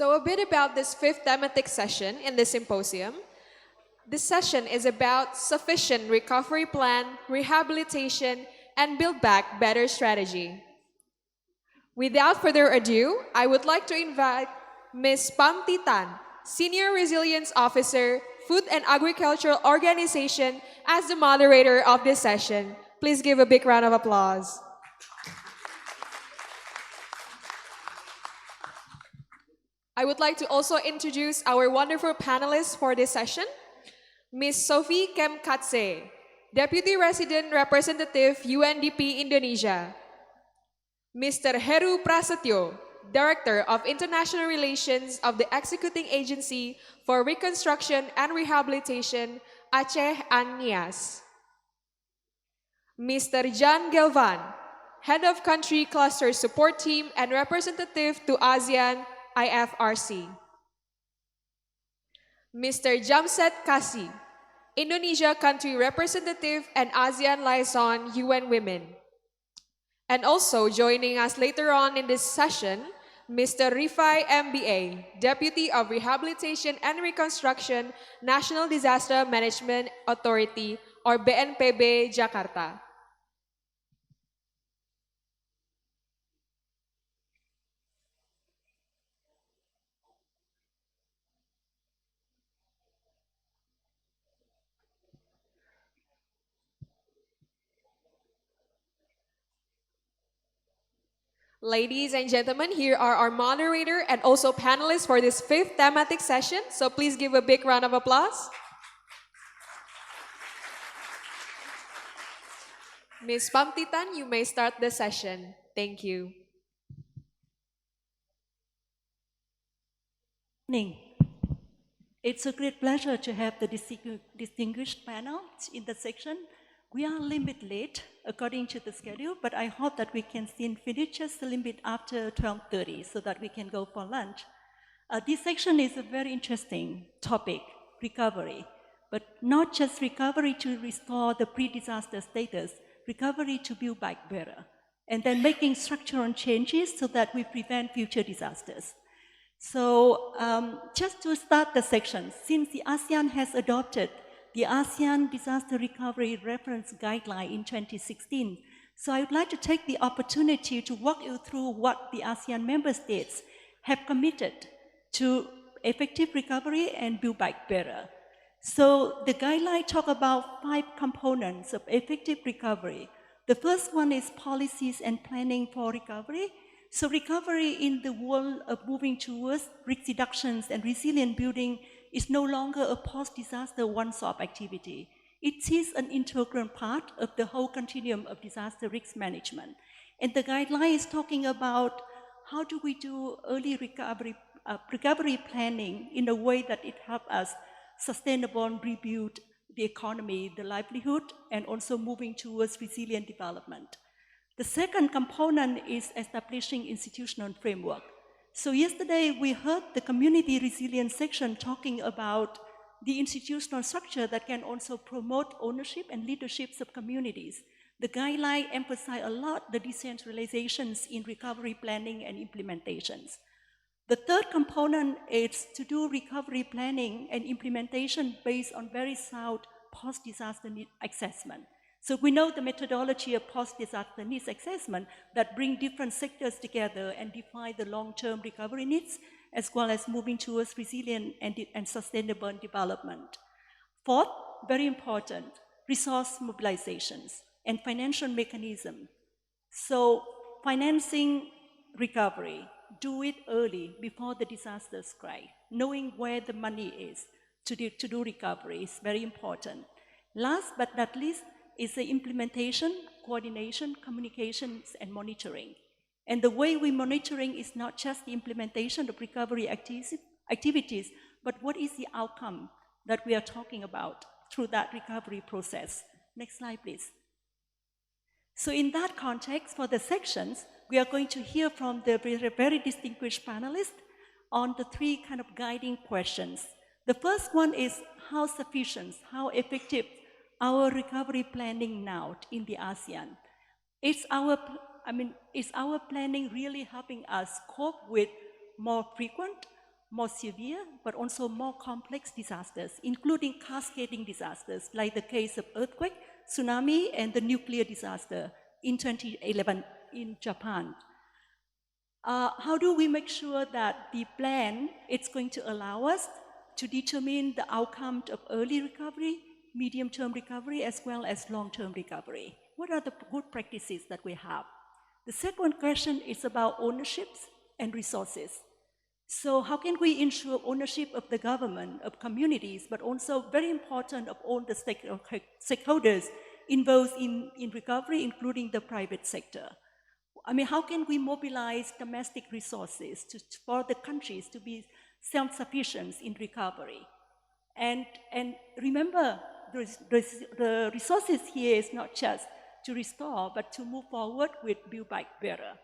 So a bit about this fifth thematic session in the symposium. This session is about sufficient recovery plan, rehabilitation, and Build Back Better strategy. Without further ado, I would like to invite Ms. Pamti Tan, Senior Resilience Officer, Food and Agricultural Organization, as the moderator of this session. Please give a big round of applause. I would like to also introduce our wonderful panelists for this session. Ms. Sophie Kemkatse, Deputy Resident Representative UNDP Indonesia. Mr. Heru Prasetyo, Director of International Relations of the Executing Agency for Reconstruction and Rehabilitation, Aceh and Nias. Mr. Jan Gelvan, Head of Country Cluster Support Team and Representative to ASEAN, IFRC. Mr. Jamset Kasi, Indonesia Country Representative and ASEAN Liaison UN Women. And also joining us later on in this session, Mr. Rifai MBA, Deputy of Rehabilitation and Reconstruction, National Disaster Management Authority, or BNPB Jakarta. Ladies and gentlemen, here are our moderator and also panelists for this fifth thematic session. So please give a big round of applause. Ms. Pamtitan, you may start the session. Thank you. It's a great pleasure to have the distinguished panel in the section. We are a little bit late according to the schedule, but I hope that we can still finish just a little bit after 12:30 so that we can go for lunch. This section is a very interesting topic, recovery, but not just recovery to restore the pre-disaster status, recovery to build back better, and then making structural changes so that we prevent future disasters. So just to start the section, since the ASEAN has adopted the ASEAN Disaster Recovery Reference Guideline in 2016, so I would like to take the opportunity to walk you through what the ASEAN member states have committed to effective recovery and build back better. So the guideline talks about 5 components of effective recovery. The first one is policies and planning for recovery. So recovery in the world of moving towards risk reductions and resilient building is no longer a post-disaster one-off activity. It is an integral part of the whole continuum of disaster risk management. And the guideline is talking about how do we do early recovery planning in a way that it helps us sustainable and rebuild the economy, the livelihood, and also moving towards resilient development. The second component is establishing institutional framework. So yesterday we heard the community resilience section talking about the institutional structure that can also promote ownership and leaderships of communities. The guideline emphasized a lot the decentralizations in recovery planning and implementations. The third component is to do recovery planning and implementation based on very sound post-disaster need assessment. So we know the methodology of post-disaster needs assessment that bring different sectors together and define the long-term recovery needs, as well as moving towards resilient and sustainable development. Fourth, very important, resource mobilizations and financial mechanism. So financing recovery, do it early before the disaster strike. Knowing where the money is to do recovery is very important. Last but not least, is the implementation, coordination, communications, and monitoring. And the way we're monitoring is not just the implementation of recovery activities, but what is the outcome that we are talking about through that recovery process. Next slide, please. So in that context, for the sections, we are going to hear from the very distinguished panelists on the 3 kind of guiding questions. The first one is how sufficient, how effective our recovery planning now in the ASEAN. Is our planning really helping us cope with more frequent more severe, but also more complex disasters, including cascading disasters, like the case of earthquake, tsunami, and the nuclear disaster in 2011 in Japan. How do we make sure that the plan is going to allow us to determine the outcome of early recovery, medium-term recovery, as well as long-term recovery? What are the good practices that we have? The second question is about ownerships and resources. So how can we ensure ownership of the government, of communities, but also very important of all the stakeholders involved in recovery, including the private sector? I mean, how can we mobilize domestic resources for the countries to be self-sufficient in recovery? And remember, the resources here is not just to restore, but to move forward with Build Back Better.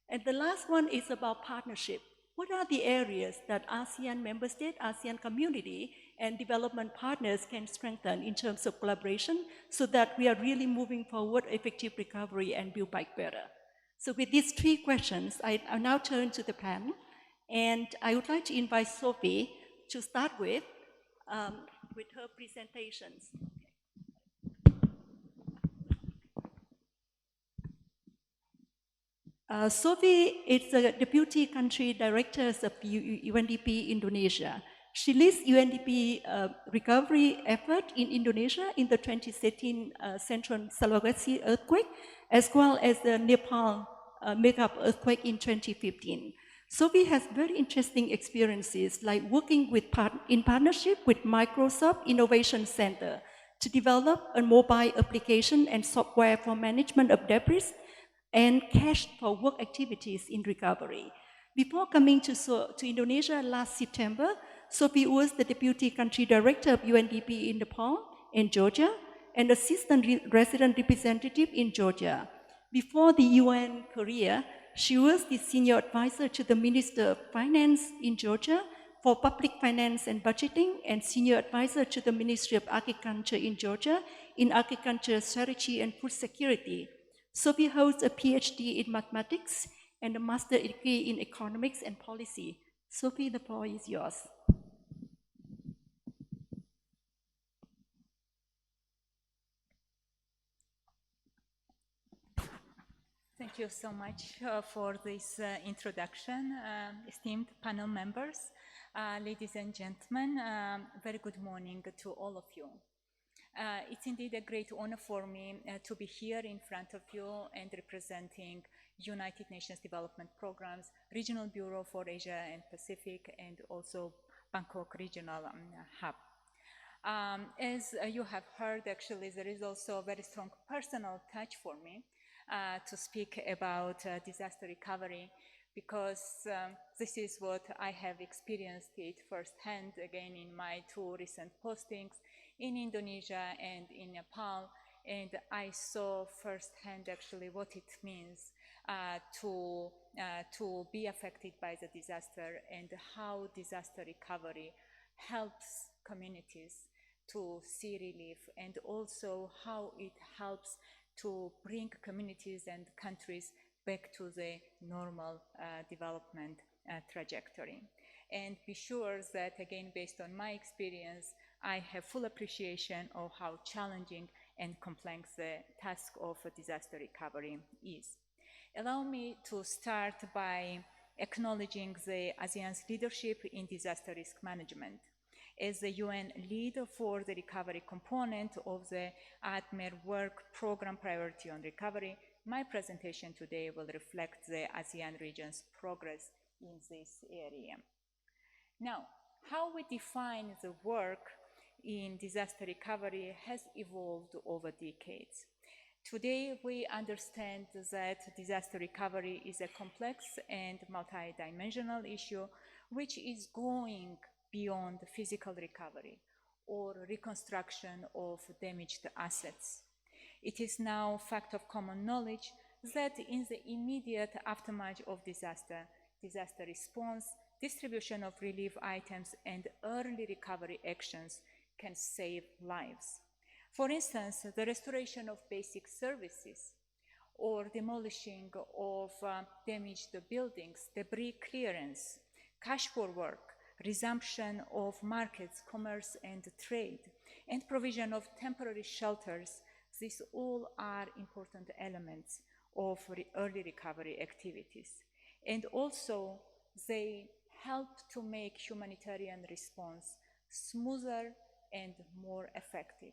And the last one is about partnership. What are the areas that ASEAN member state, ASEAN community, and development partners can strengthen in terms of collaboration so that we are really moving forward effective recovery and Build Back Better? So with these three questions, I now turn to the panel, and I would like to invite Sophie to start with her presentations. Sophie is the Deputy Country Director of UNDP Indonesia. She leads UNDP recovery effort in Indonesia in the 2013 Central Sulawesi earthquake, as well as the Nepal mega earthquake in 2015. Sophie has very interesting experiences, like working in partnership with Microsoft Innovation Center to develop a mobile application and software for management of debris and cash for work activities in recovery. Before coming to Indonesia last September, Sophie was the Deputy Country Director of UNDP in Nepal and Georgia, and Assistant Resident Representative in Georgia. Before the UN career, she was the Senior Advisor to the Minister of Finance in Georgia for Public Finance and Budgeting, and Senior Advisor to the Ministry of Agriculture in Georgia in Agriculture Strategy and Food Security. Sophie holds a PhD in mathematics and a master's degree in economics and policy. Sophie, the floor is yours. Thank you so much for this introduction, esteemed panel members, ladies and gentlemen. Very good morning to all of you. It's indeed a great honor for me to be here in front of you and representing United Nations Development Program's Regional Bureau for Asia and Pacific, and also Bangkok Regional Hub. As you have heard, actually, there is also a very strong personal touch for me to speak about disaster recovery, because this is what I have experienced it firsthand, again, in my two recent postings in Indonesia and in Nepal, and I saw firsthand actually what it means to be affected by the disaster, and how disaster recovery helps communities to see relief, and also how it helps to bring communities and countries back to the normal development trajectory. And be sure that, again, based on my experience, I have full appreciation of how challenging and complex the task of disaster recovery is. Allow me to start by acknowledging the ASEAN's leadership in disaster risk management. As the UN leader for the recovery component of the ADMER Work Program Priority on Recovery, my presentation today will reflect the ASEAN region's progress in this area. Now, how we define the work in disaster recovery has evolved over decades. Today, we understand that disaster recovery is a complex and multidimensional issue which is going beyond physical recovery or reconstruction of damaged assets. It is now fact of common knowledge that in the immediate aftermath of disaster response, distribution of relief items, and early recovery actions can save lives. For instance, the restoration of basic services or demolishing of damaged buildings, debris clearance, cash for work, resumption of markets, commerce and trade, and provision of temporary shelters. These all are important elements of early recovery activities. And also, they help to make humanitarian response smoother and more effective.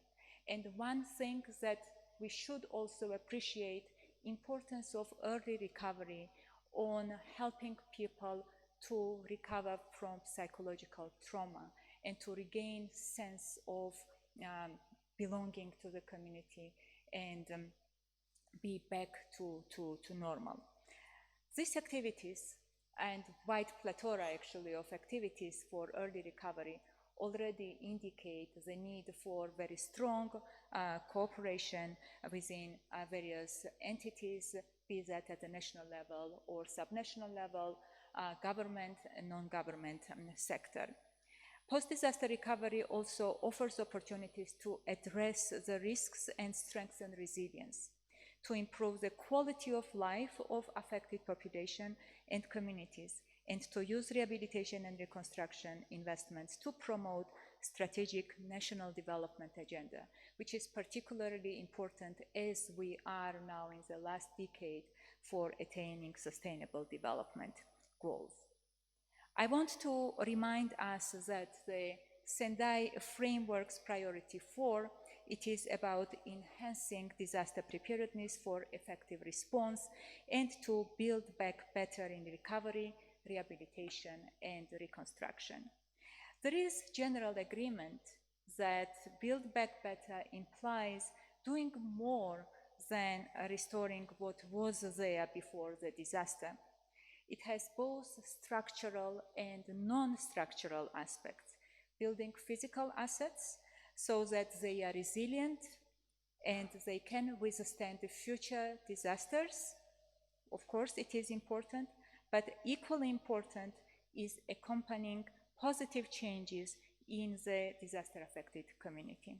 And one thing that we should also appreciate, importance of early recovery on helping people to recover from psychological trauma and to regain sense of belonging to the community and be back to normal. These activities and wide plethora actually of activities for early recovery already indicate the need for very strong cooperation within various entities, be that at the national level or subnational level, government and non-government sector. Post-disaster recovery also offers opportunities to address the risks and strengthen resilience, to improve the quality of life of affected population and communities, and to use rehabilitation and reconstruction investments to promote strategic national development agenda, which is particularly important as we are now in the last decade for attaining sustainable development goals. I want to remind us that the Sendai Framework's Priority 4, it is about enhancing disaster preparedness for effective response and to build back better in recovery, rehabilitation, and reconstruction. There is general agreement that build back better implies doing more than restoring what was there before the disaster. It has both structural and non-structural aspects, building physical assets so that they are resilient and they can withstand the future disasters. Of course, it is important, but equally important is accompanying positive changes in the disaster-affected community.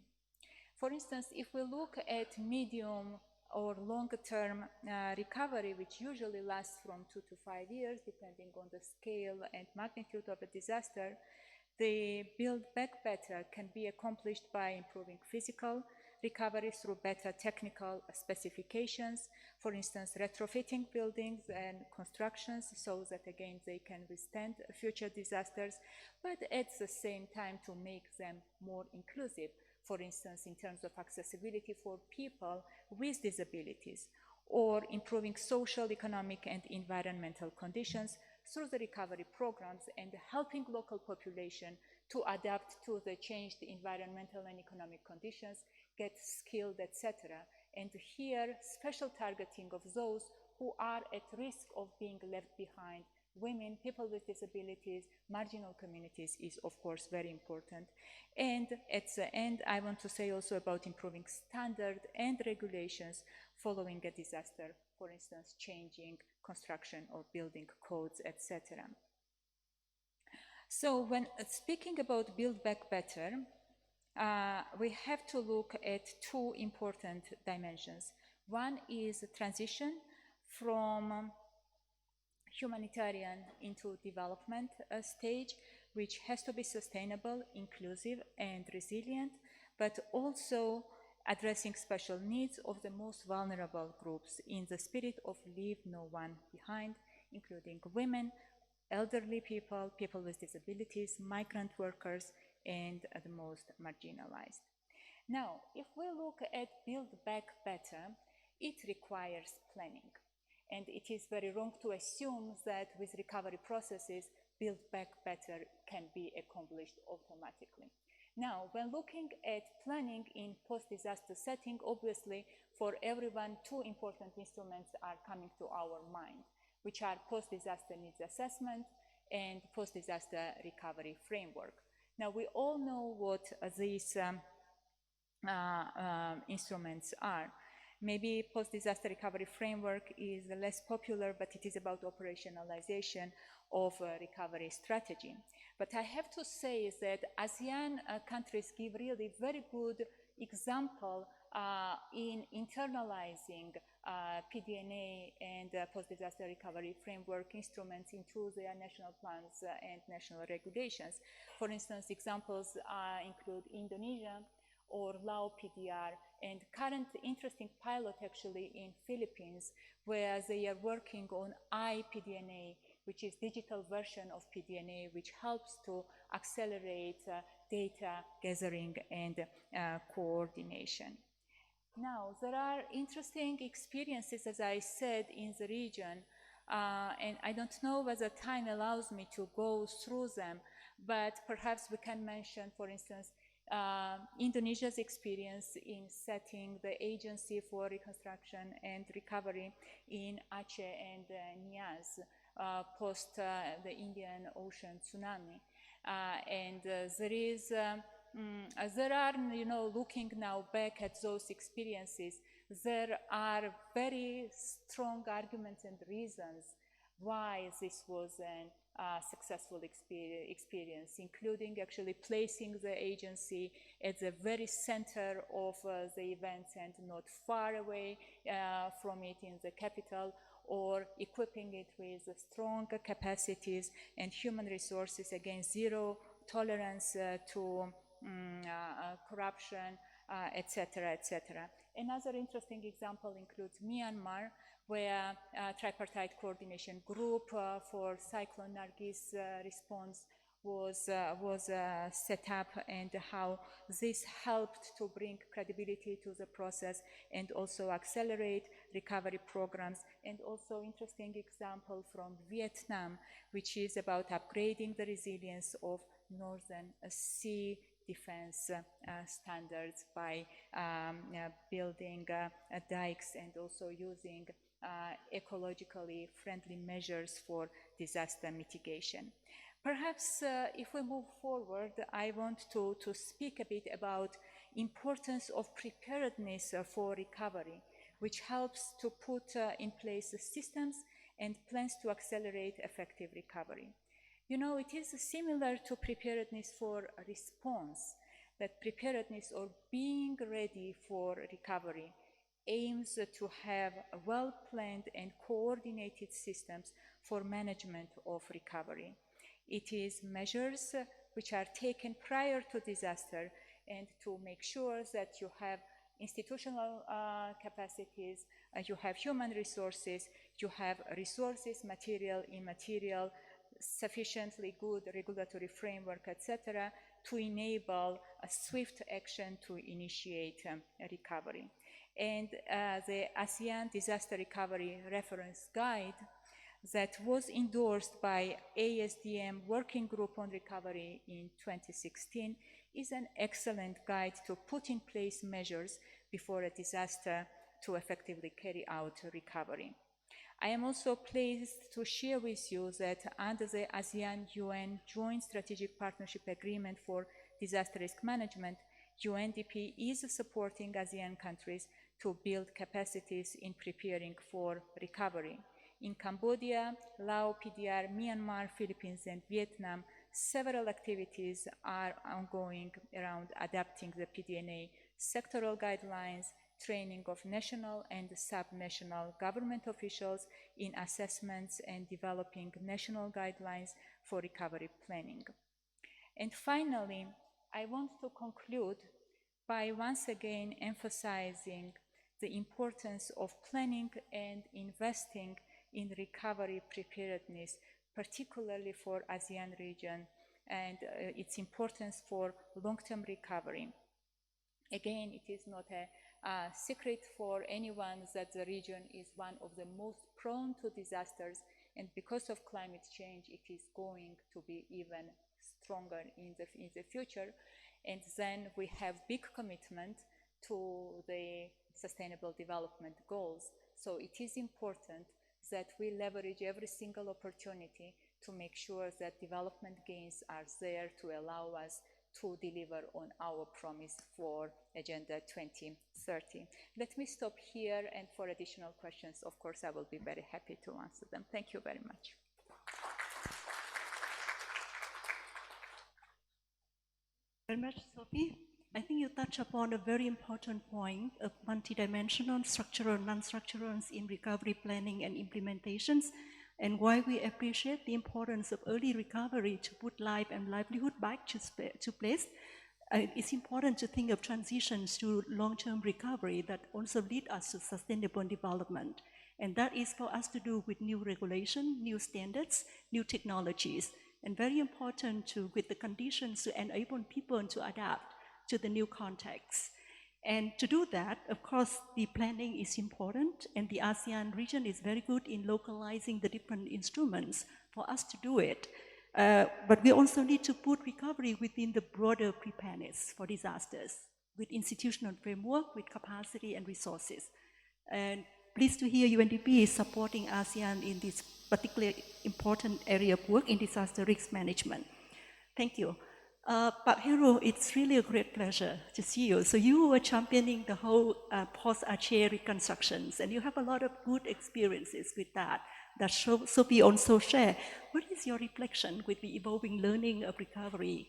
For instance, if we look at medium or longer-term recovery, which usually lasts from 2 to 5 years, depending on the scale and magnitude of a disaster, the build back better can be accomplished by improving physical recovery through better technical specifications, for instance, retrofitting buildings and constructions so that again they can withstand future disasters, but at the same time to make them more inclusive, for instance, in terms of accessibility for people with disabilities, or improving social, economic, and environmental conditions through the recovery programs and helping local population to adapt to the changed environmental and economic conditions, get skilled, etc. And here, special targeting of those who are at risk of being left behind, women, people with disabilities, marginal communities, is of course very important. And at the end, I want to say also about improving standard and regulations following a disaster, for instance, changing construction or building codes, etc. So when speaking about Build Back Better, we have to look at two important dimensions. One is transition from humanitarian into development stage, which has to be sustainable, inclusive, and resilient, but also addressing special needs of the most vulnerable groups in the spirit of leave no one behind, including women, elderly people, people with disabilities, migrant workers, and the most marginalized. Now, if we look at Build Back Better, it requires planning. And it is very wrong to assume that with recovery processes, Build Back Better can be accomplished automatically. Now, when looking at planning in post-disaster setting, obviously, for everyone, two important instruments are coming to our mind, which are post-disaster needs assessment and post-disaster recovery framework. Now, we all know what these instruments are. Maybe post-disaster recovery framework is less popular, but it is about operationalization of a recovery strategy. But I have to say that ASEAN countries give really very good example in internalizing PDNA and post-disaster recovery framework instruments into their national plans and national regulations. For instance, examples include Indonesia or Lao PDR, and current interesting pilot actually in Philippines, where they are working on iPDNA, which is digital version of PDNA, which helps to accelerate data gathering and coordination. Now, there are interesting experiences, as I said, in the region, and I don't know whether time allows me to go through them, but perhaps we can mention, for instance, Indonesia's experience in setting the Agency for Reconstruction and Recovery in Aceh and Nias post the Indian Ocean tsunami. There are, looking now back at those experiences, there are very strong arguments and reasons why this was a successful experience, including actually placing the agency at the very center of the events and not far away from it in the capital, or equipping it with strong capacities and human resources against zero tolerance to corruption, etc., etc. Another interesting example includes Myanmar, where a tripartite coordination group for Cyclone Nargis response was set up, and how this helped to bring credibility to the process and also accelerate recovery programs. And also interesting example from Vietnam, which is about upgrading the resilience of Northern Sea defense standards by building dikes and also using ecologically friendly measures for disaster mitigation. Perhaps if we move forward, I want to speak a bit about importance of preparedness for recovery, which helps to put in place systems and plans to accelerate effective recovery. It is similar to preparedness for response, that preparedness or being ready for recovery aims to have well-planned and coordinated systems for management of recovery. It is measures which are taken prior to disaster and to make sure that you have institutional capacities, you have human resources, you have resources, material, immaterial, sufficiently good regulatory framework, etc., to enable a swift action to initiate recovery. And the ASEAN Disaster Recovery Reference Guide that was endorsed by ASDM Working Group on Recovery in 2016 is an excellent guide to put in place measures before a disaster to effectively carry out recovery. I am also pleased to share with you that under the ASEAN-UN Joint Strategic Partnership Agreement for Disaster Risk Management, UNDP is supporting ASEAN countries to build capacities in preparing for recovery. In Cambodia, Laos, PDR, Myanmar, Philippines, and Vietnam, several activities are ongoing around adapting the PDNA sectoral guidelines, training of national and sub-national government officials in assessments, and developing national guidelines for recovery planning. And finally, I want to conclude by once again emphasizing the importance of planning and investing in recovery preparedness, particularly for ASEAN region, and its importance for long-term recovery. Again, it is not a secret for anyone that the region is one of the most prone to disasters, and because of climate change, it is going to be even stronger in the future. And then we have big commitment to the Sustainable Development Goals. So it is important that we leverage every single opportunity to make sure that development gains are there to allow us to deliver on our promise for Agenda 2030. Let me stop here, and for additional questions, of course, I will be very happy to answer them. Thank you very much. Very much, Sophie. I think you touch upon a very important point of multidimensional, structural, non-structurals in recovery planning and implementations, and why we appreciate the importance of early recovery to put life and livelihood back to place. It's important to think of transitions to long-term recovery that also lead us to sustainable development. And that is for us to do with new regulation, new standards, new technologies, and very important to with the conditions to enable people to adapt to the new context. And to do that, of course, the planning is important, and the ASEAN region is very good in localizing the different instruments for us to do it. But we also need to put recovery within the broader preparedness for disasters, with institutional framework, with capacity and resources. And pleased to hear UNDP is supporting ASEAN in this particularly important area of work in disaster risk management. Thank you. Pak Heru, it's really a great pleasure to see you. So you were championing the whole post-Aceh reconstructions, and you have a lot of good experiences with that Sophie also share. What is your reflection with the evolving learning of recovery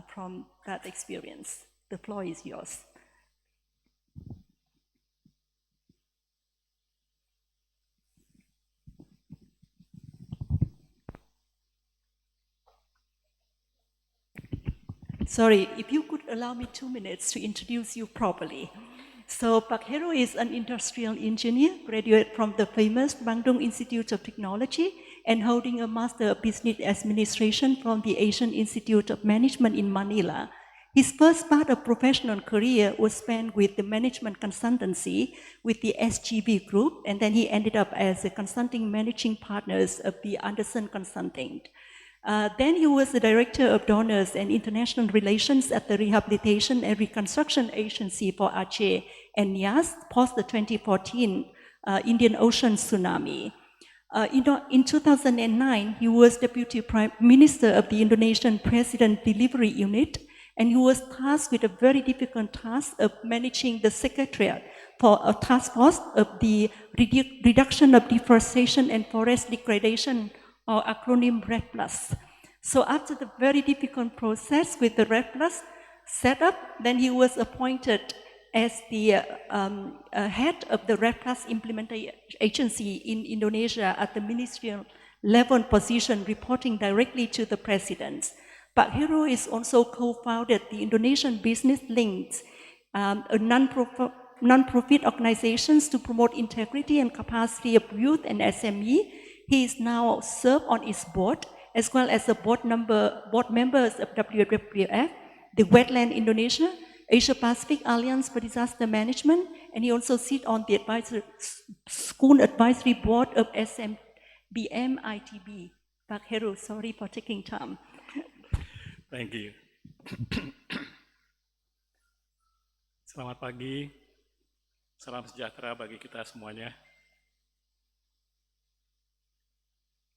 from that experience? The floor is yours. Sorry, if you could allow me 2 minutes to introduce you properly. So Pak Heru is an industrial engineer, graduate from the famous Bandung Institute of Technology and holding a Master of Business Administration from the Asian Institute of Management in Manila. His first part of professional career was spent with the management consultancy with the SGB Group, and then he ended up as a consulting managing partners of the Anderson Consulting. Then he was the Director of Donors and International Relations at the Rehabilitation and Reconstruction Agency for Aceh and Nias post the 2014 Indian Ocean tsunami. In 2009, he was Deputy Prime Minister of the Indonesian President Delivery Unit, and he was tasked with a very difficult task of managing the Secretariat for a task force of the reduction of deforestation and forest degradation, or acronym RED+. So after the very difficult process with the RED+ set up, then he was appointed as the head of the RED+ implementation agency in Indonesia at the ministerial level position, reporting directly to the president. Pak Heru is also co-founded the Indonesian Business Links, a non-profit organizations to promote integrity and capacity of youth and SME. He is now served on its board, as well as the board members of WWF, the Wetland Indonesia, Asia Pacific Alliance for Disaster Management, and he also sits on the school advisory board of SMBM ITB. Pak Heru, sorry for taking time. Thank you. Selamat pagi, salam sejahtera bagi kita semuanya.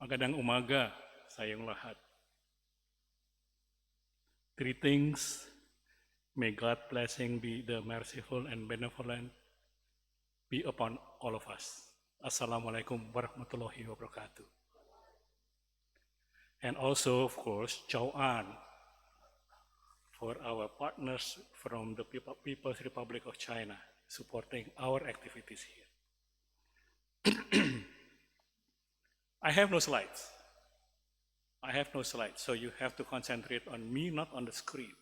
Magandang umaga sa iyong lahat. Three things, may God's blessing be the merciful and benevolent be upon all of us. Assalamualaikum warahmatullahi wabarakatuh. And also, of course, Chow An for our partners from the People's Republic of China supporting our activities here. I have no slides. So you have to concentrate on me, not on the screen.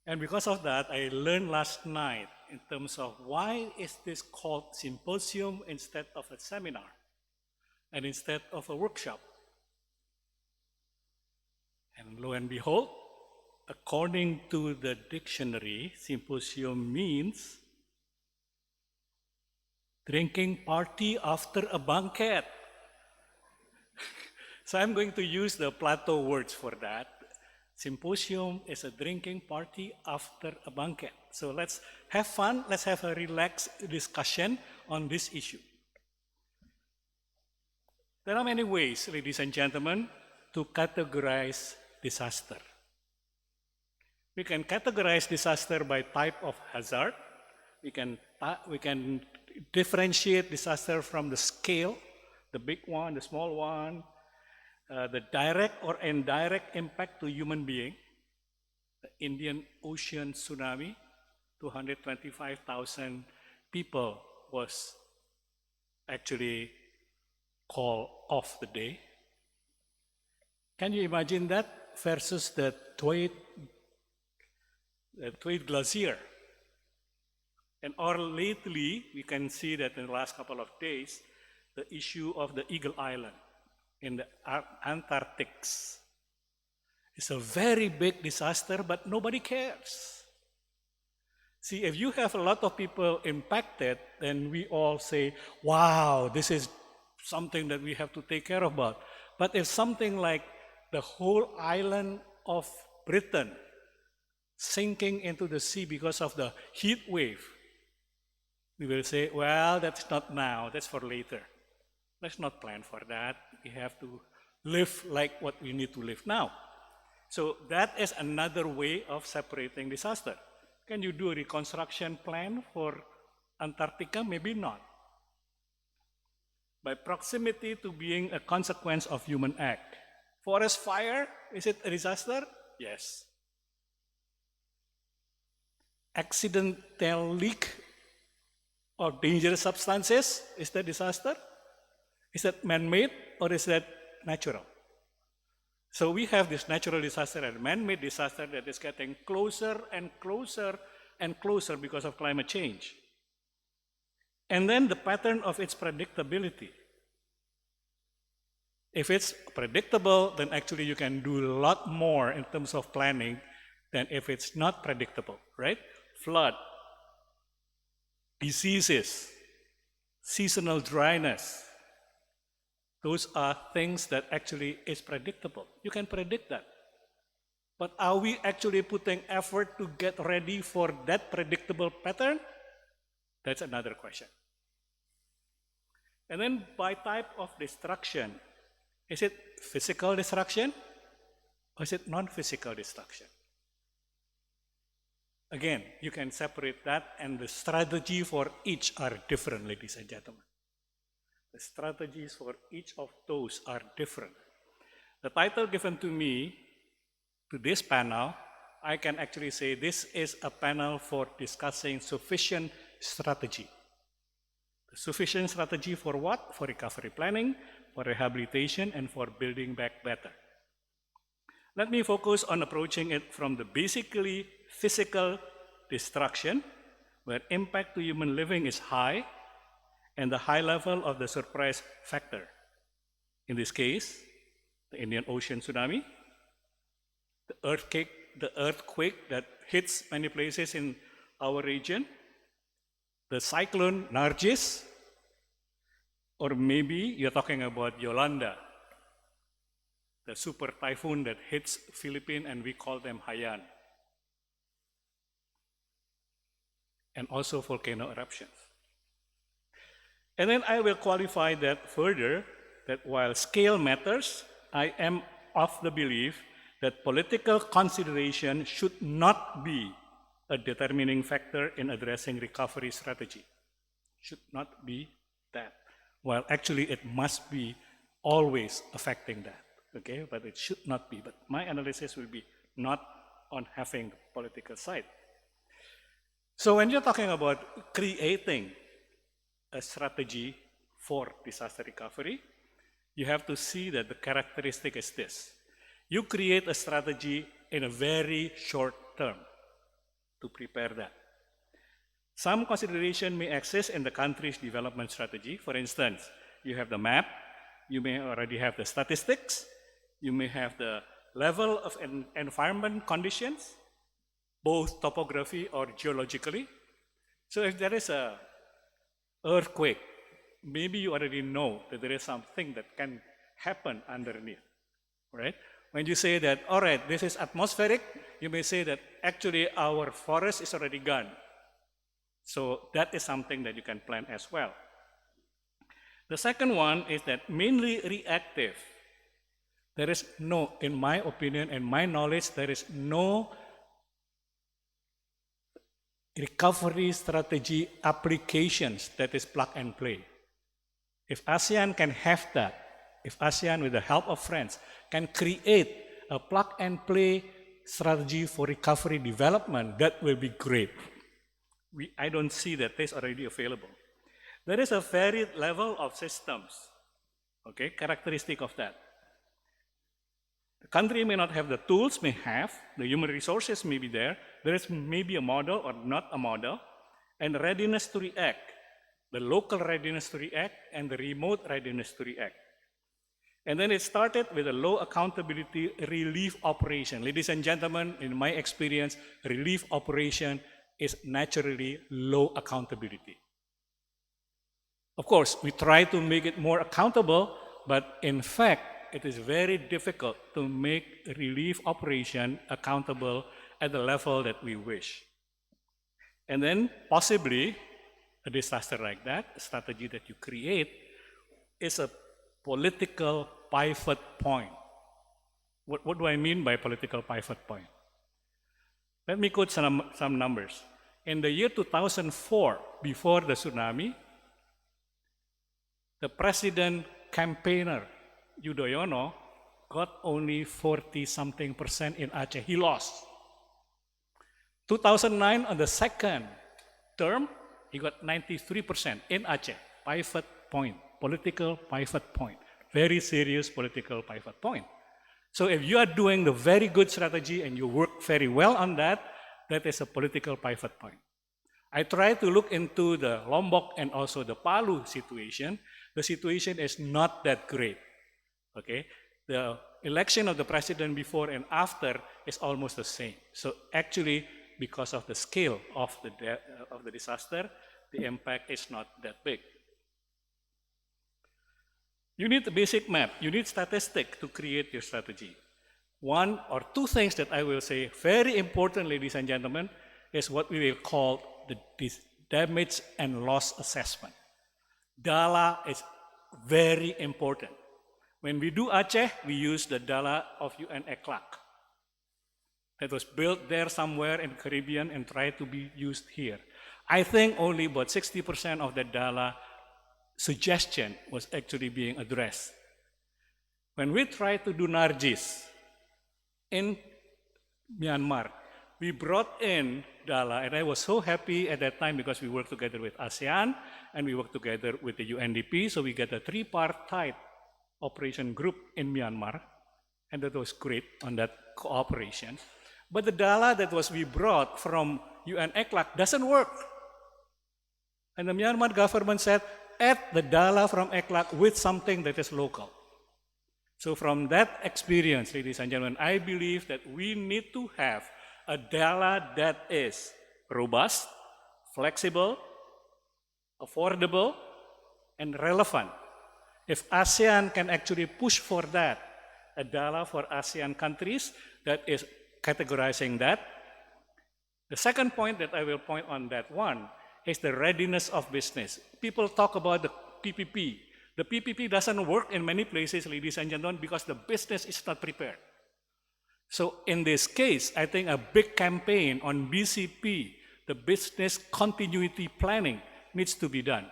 And because of that, I learned last night in terms of why is this called symposium instead of a seminar and instead of a workshop. And lo and behold, according to the dictionary, symposium means drinking party after a banquet. So I'm going to use the Plato words for that. Symposium is a drinking party after a banquet. So let's have fun, let's have a relaxed discussion on this issue. There are many ways, ladies and gentlemen, to categorize disaster. We can categorize disaster by type of hazard. We can differentiate disaster from the scale, the big one, the small one, the direct or indirect impact to human being. the Indian Ocean tsunami, 225,000 people was actually called off the day. Can you imagine that versus the Thwaites Glacier? And or lately, we can see that in the last couple of days, the issue of the Eagle Island in the Antarctic. It's a very big disaster, but nobody cares. See, if you have a lot of people impacted, then we all say, wow, this is something that we have to take care of. But if something like the whole island of Britain sinking into the sea because of the heat wave, we will say, well, that's not now, that's for later. Let's not plan for that. We have to live like what we need to live now. So that is another way of separating disaster. Can you do a reconstruction plan for Antarctica? Maybe not. By proximity to being a consequence of human act. Forest fire, is it a disaster? Yes. Accidental leak of dangerous substances, is that disaster? Is that man-made or is that natural? So we have this natural disaster and man-made disaster that is getting closer and closer and closer because of climate change. And then the pattern of its predictability. If it's predictable, then actually you can do a lot more in terms of planning than if it's not predictable, right? Flood, diseases, seasonal dryness. Those are things that actually is predictable. You can predict that. But are we actually putting effort to get ready for that predictable pattern? That's another question. And then by type of destruction, is it physical destruction or is it non-physical destruction? Again, you can separate that, and the strategy for each are different, ladies and gentlemen. The strategies for each of those are different. The title given to me, to this panel, I can actually say this is a panel for discussing sufficient strategy. The sufficient strategy for what? For recovery planning, for rehabilitation, and for building back better. Let me focus on approaching it from the basically physical destruction, where impact to human living is high, and the high level of the surprise factor. In this case, the Indian Ocean tsunami, the earthquake that hits many places in our region, the cyclone Nargis, or maybe you're talking about Yolanda, the super typhoon that hits Philippines and we call them Haiyan. And also volcano eruptions. And then I will qualify that further, that while scale matters, I am of the belief that political consideration should not be a determining factor in addressing recovery strategy. Should not be that. While actually it must be always affecting that, okay? But it should not be. But my analysis will be not on having the political side. So when you're talking about creating a strategy for disaster recovery, you have to see that the characteristic is this. You create a strategy in a very short term to prepare that. Some consideration may exist in the country's development strategy. For instance, you have the map, you may already have the statistics, you may have the level of environment conditions, both topography or geologically. So if there is a earthquake, maybe you already know that there is something that can happen underneath, right? When you say that, all right, this is atmospheric, you may say that actually our forest is already gone. So that is something that you can plan as well. The second one is that mainly reactive. There is no, in my opinion and my knowledge, there is no recovery strategy applications that is plug and play. If ASEAN can have that, if ASEAN with the help of friends can create a plug and play strategy for recovery development, that will be great. I don't see that is already available. There is a varied level of systems, okay, characteristic of that. The country may not have the tools, may have, the human resources may be there is maybe a model or not a model, and readiness to react, the local readiness to react and the remote readiness to react. And then it started with a low accountability relief operation. Ladies and gentlemen, in my experience, relief operation is naturally low accountability. Of course, we try to make it more accountable, but in fact, it is very difficult to make relief operation accountable at the level that we wish. And then possibly, a disaster like that, a strategy that you create, is a political pivot point. What do I mean by political pivot point? Let me quote some numbers. In the year 2004, before the tsunami, the president campaigner, Yudhoyono, got only 40-something% in Aceh. He lost. 2009, on the second term, he got 93% in Aceh. Pivot point, political pivot point. Very serious political pivot point. So if you are doing the very good strategy and you work very well on that, that is a political pivot point. I try to look into the Lombok and also the Palu situation. The situation is not that great. Okay, the election of the president before and after is almost the same. So actually, because of the scale of the disaster, the impact is not that big. You need a basic map. You need statistics to create your strategy. One or two things that I will say, very important, ladies and gentlemen, is what we will call the damage and loss assessment. DALA is very important. When we do Aceh, we use the DALA of UN ECLAC. That was built there somewhere in the Caribbean and tried to be used here. I think only about 60% of the DALA suggestion was actually being addressed. When we tried to do Nargis in Myanmar, we brought in DALA, and I was so happy at that time because we worked together with ASEAN and we worked together with the UNDP, so we get a tripartite operation group in Myanmar, and that was great on that cooperation. But the DALA that we brought from UN ECLAC doesn't work. And the Myanmar government said, add the DALA from ECLAC with something that is local. So from that experience, ladies and gentlemen, I believe that we need to have a DALA that is robust, flexible, affordable, and relevant. If ASEAN can actually push for that, a DALA for ASEAN countries that is categorizing that. The second point that I will point on that one is the readiness of business. People talk about the PPP. The PPP doesn't work in many places, ladies and gentlemen, because the business is not prepared. So in this case, I think a big campaign on BCP, the business continuity planning, needs to be done.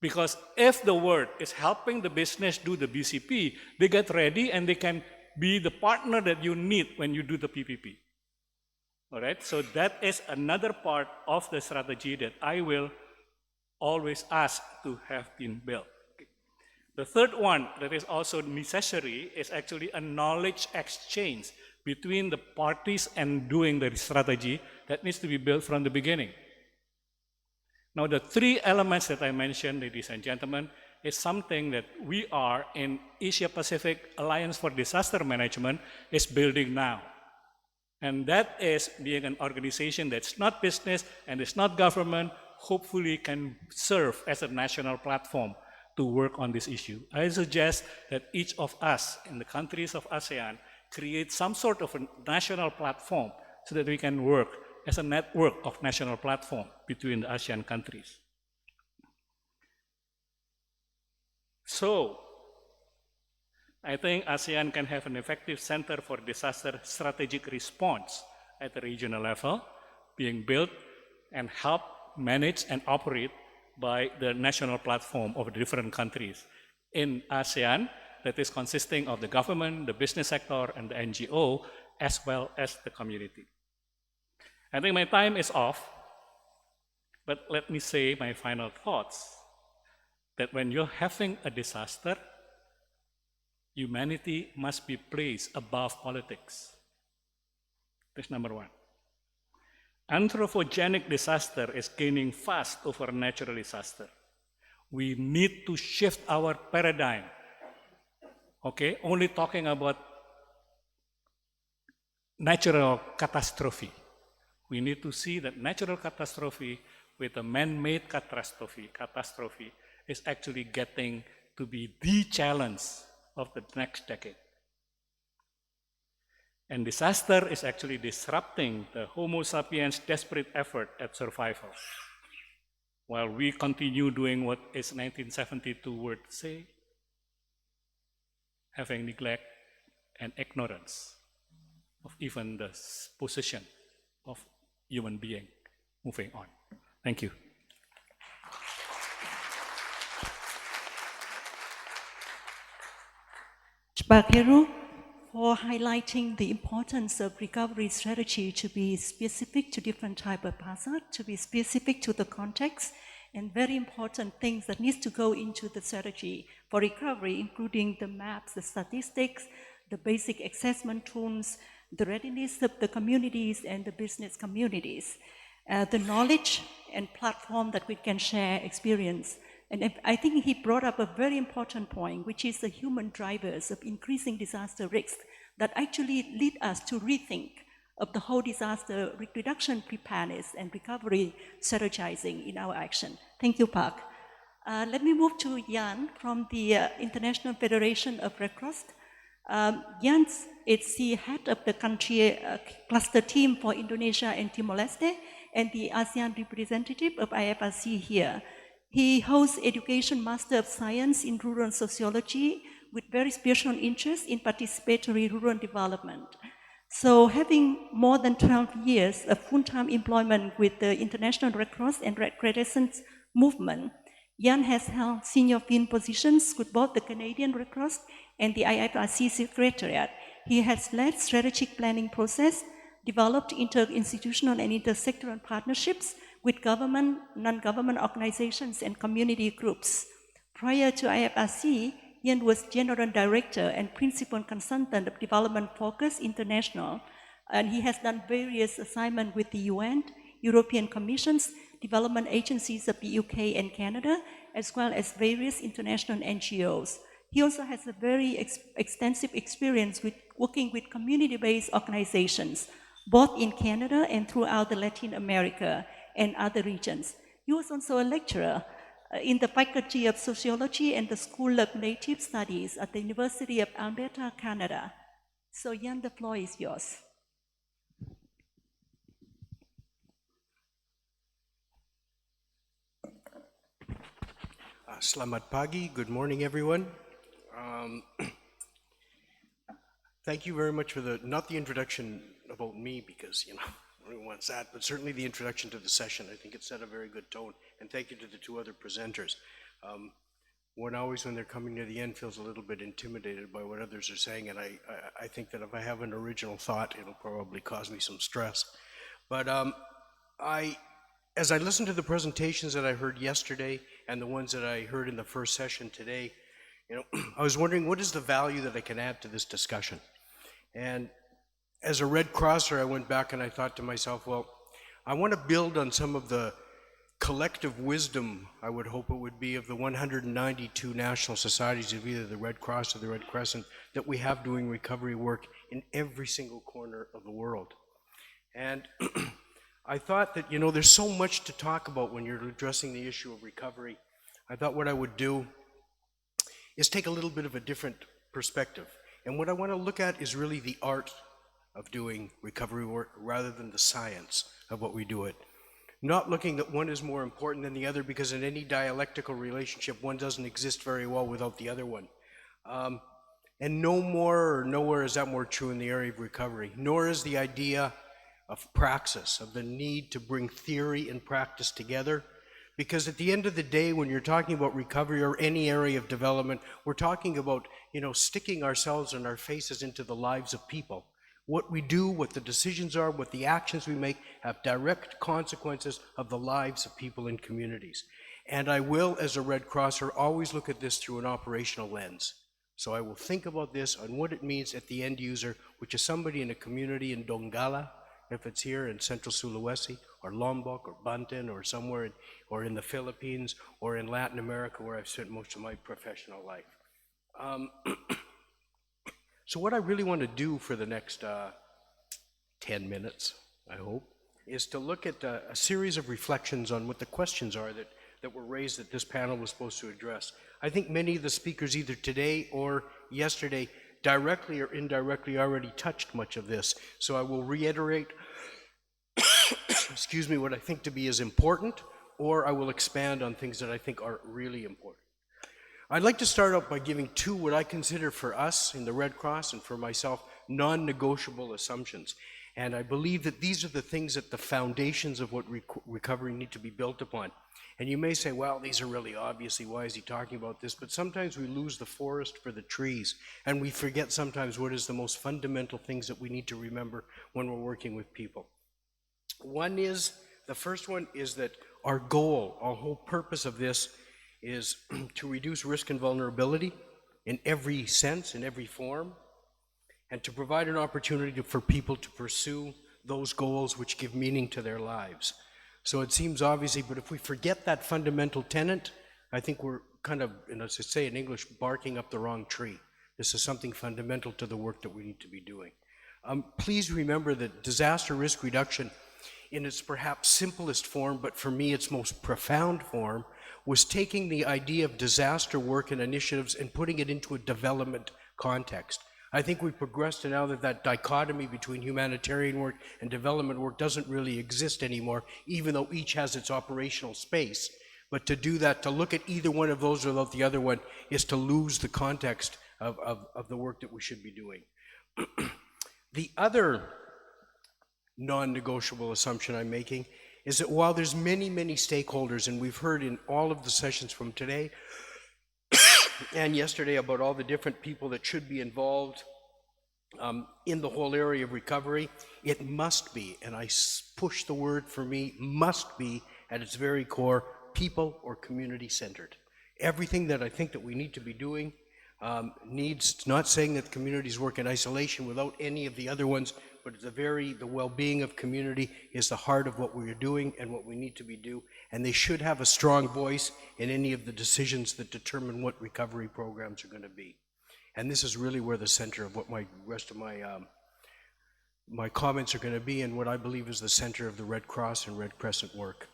Because if the word is helping the business do the BCP, they get ready and they can be the partner that you need when you do the PPP. All right, so that is another part of the strategy that I will always ask to have been built. Okay. The third one that is also necessary is actually a knowledge exchange between the parties and doing the strategy that needs to be built from the beginning. Now, the three elements that I mentioned, ladies and gentlemen, is something that we are in Asia Pacific Alliance for Disaster Management is building now. And that is being an organization that's not business and is not government, hopefully can serve as a national platform to work on this issue. I suggest that each of us in the countries of ASEAN create some sort of a national platform so that we can work as a network of national platform between the ASEAN countries. So, I think ASEAN can have an effective center for disaster strategic response at the regional level, being built and helped manage and operate by the national platform of different countries in ASEAN that is consisting of the government, the business sector, and the NGO, as well as the community. I think my time is off, but let me say my final thoughts, that when you're having a disaster, humanity must be placed above politics. That's number one. Anthropogenic disaster is gaining fast over natural disaster. We need to shift our paradigm. Okay, only talking about natural catastrophe. We need to see that natural catastrophe with a man-made catastrophe is actually getting to be the challenge of the next decade. And disaster is actually disrupting the Homo sapiens' desperate effort at survival. While we continue doing what is 1972 word say, having neglect and ignorance of even the position of human being moving on. Thank you. Pak Heru, for highlighting the importance of recovery strategy to be specific to different type of hazard, to be specific to the context, and very important things that needs to go into the strategy for recovery, including the maps, the statistics, the basic assessment tools, the readiness of the communities and the business communities, the knowledge and platform that we can share experience. And I think he brought up a very important point, which is the human drivers of increasing disaster risk that actually lead us to rethink of the whole disaster reduction preparedness and recovery strategizing in our action. Thank you, Park. Let me move to Jan from the International Federation of Red Cross. Jan is the head of the country cluster team for Indonesia and Timor-Leste and the ASEAN representative of IFRC here. He holds Education Master of Science in Rural Sociology with very special interest in participatory rural development. So having more than 12 years of full-time employment with the International Red Cross and Red Crescent movement, Jan has held senior field positions with both the Canadian Red Cross and the IFRC Secretariat. He has led strategic planning process, developed interinstitutional and intersectoral partnerships with government, non-government organizations, and community groups. Prior to IFRC, Jan was General Director and Principal Consultant of Development Focus International, and he has done various assignments with the UN, European Commissions, development agencies of the UK and Canada, as well as various international NGOs. He also has a very extensive experience with working with community-based organizations, both in Canada and throughout the Latin America and other regions. He was also a lecturer in the Faculty of Sociology and the School of Native Studies at the University of Alberta, Canada. So Jan, the floor is yours. Selamat pagi, good morning everyone. Thank you very much for not the introduction about me because, everyone wants that, but certainly the introduction to the session. I think it set a very good tone, and thank you to the two other presenters. One always, when they're coming to the end, feels a little bit intimidated by what others are saying, and I think that if I have an original thought, it'll probably cause me some stress. But as I listened to the presentations that I heard yesterday and the ones that I heard in the first session today, I was wondering what is the value that I can add to this discussion? And as a Red Crosser, I went back and I thought to myself, well, I want to build on some of the collective wisdom, I would hope it would be, of the 192 national societies of either the Red Cross or the Red Crescent that we have doing recovery work in every single corner of the world. And I thought that, there's so much to talk about when you're addressing the issue of recovery. I thought what I would do is take a little bit of a different perspective. And what I want to look at is really the art of doing recovery work rather than the science of what we do it. Not looking that one is more important than the other, because in any dialectical relationship, one doesn't exist very well without the other one. And no more or nowhere is that more true in the area of recovery, nor is the idea of praxis, of the need to bring theory and practice together. Because at the end of the day, when you're talking about recovery or any area of development, we're talking about, sticking ourselves and our faces into the lives of people. What we do, what the decisions are, what the actions we make have direct consequences of the lives of people in communities. And I will, as a Red Crosser, always look at this through an operational lens. So I will think about this on what it means at the end user, which is somebody in a community in Donggala, if it's here in Central Sulawesi, or Lombok, or Banten, or somewhere, or in the Philippines, or in Latin America, where I've spent most of my professional life. So what I really want to do for the next 10 minutes, I hope, is to look at a series of reflections on what the questions are that were raised that this panel was supposed to address. I think many of the speakers either today or yesterday directly or indirectly already touched much of this. So I will reiterate, excuse me, what I think to be as important, or I will expand on things that I think are really important. I'd like to start out by giving two what I consider for us in the Red Cross and for myself non-negotiable assumptions. And I believe that these are the things that the foundations of what recovery need to be built upon. And you may say, well, these are really obviously, why is he talking about this? But sometimes we lose the forest for the trees, and we forget sometimes what is the most fundamental things that we need to remember when we're working with people. The first one is that our goal, our whole purpose of this is to reduce risk and vulnerability in every sense, in every form, and to provide an opportunity for people to pursue those goals which give meaning to their lives. So it seems obviously, but if we forget that fundamental tenet, I think we're kind of, as I say in English, barking up the wrong tree. This is something fundamental to the work that we need to be doing. Please remember that disaster risk reduction in its perhaps simplest form, but for me its most profound form, was taking the idea of disaster work and initiatives and putting it into a development context. I think we've progressed to now that dichotomy between humanitarian work and development work doesn't really exist anymore, even though each has its operational space. But to do that, to look at either one of those without the other one, is to lose the context of the work that we should be doing. The other non-negotiable assumption I'm making is that while there's many, many stakeholders, and we've heard in all of the sessions from today and yesterday about all the different people that should be involved in the whole area of recovery, it must be, and I push the word for me, must be at its very core, people or community centered. Everything that I think that we need to be doing needs, not saying that communities work in isolation without any of the other ones, but the well-being of community is the heart of what we're doing and what we need to be doing, and they should have a strong voice in any of the decisions that determine what recovery programs are going to be. And this is really where the center of what rest of my comments are going to be, and what I believe is the center of the Red Cross and Red Crescent work.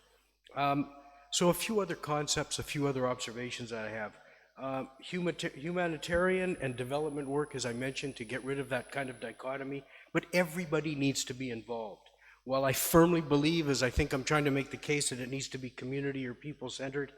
So a few other concepts, a few other observations that I have. Humanitarian and development work, as I mentioned, to get rid of that kind of dichotomy, but everybody needs to be involved. While I firmly believe, as I think I'm trying to make the case, that it needs to be community or people-centered,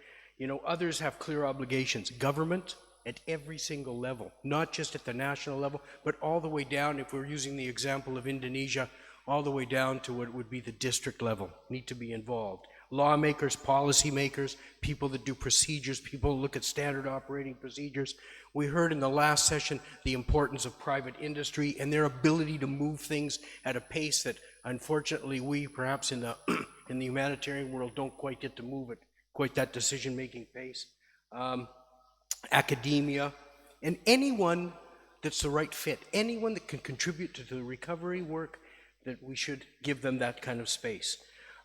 others have clear obligations. Government at every single level, not just at the national level, but all the way down, if we're using the example of Indonesia, all the way down to what would be the district level, need to be involved. Lawmakers, policymakers, people that do procedures, people who look at standard operating procedures. We heard in the last session the importance of private industry and their ability to move things at a pace that unfortunately we, perhaps in the humanitarian world, don't quite get to move at quite that decision-making pace. Academia, and anyone that's the right fit, anyone that can contribute to the recovery work, that we should give them that kind of space.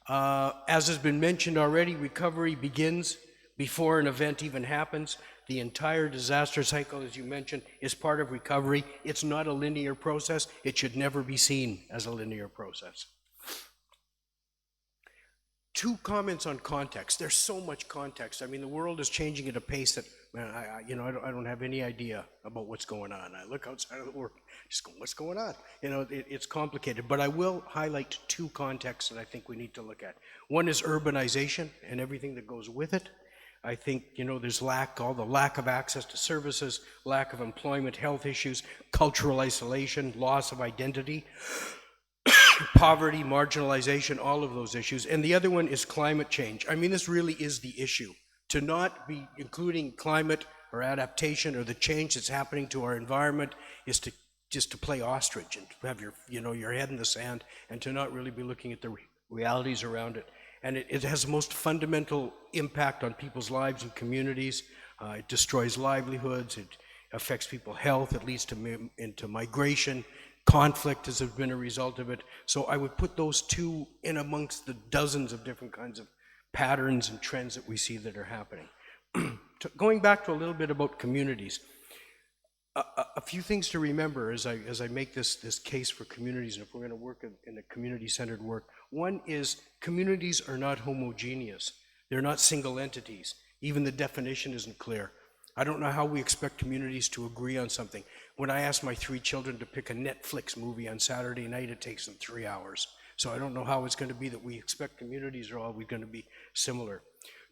As has been mentioned already, recovery begins before an event even happens. The entire disaster cycle, as you mentioned, is part of recovery. It's not a linear process. It should never be seen as a linear process. Two comments on context. There's so much context. I mean, the world is changing at a pace that, man, I don't have any idea about what's going on. I look outside of the world, just go, what's going on? It's complicated, but I will highlight two contexts that I think we need to look at. One is urbanization and everything that goes with it. I think, there's all the lack of access to services, lack of employment, health issues, cultural isolation, loss of identity, poverty, marginalization, all of those issues. And the other one is climate change. I mean, this really is the issue. To not be including climate or adaptation or the change that's happening to our environment is to just to play ostrich and to have your, your head in the sand and to not really be looking at the realities around it. And it has the most fundamental impact on people's lives and communities. It destroys livelihoods, it affects people's health, it leads into migration, conflict has been a result of it. So I would put those two in amongst the dozens of different kinds of patterns and trends that we see that are happening. Going back to a little bit about communities, a few things to remember as I make this case for communities, and if we're going to work in a community-centered work. One is communities are not homogeneous. They're not single entities. Even the definition isn't clear. I don't know how we expect communities to agree on something. When I ask my 3 children to pick a Netflix movie on Saturday night, it takes them 3 hours. So I don't know how it's going to be that we expect communities are always going to be similar.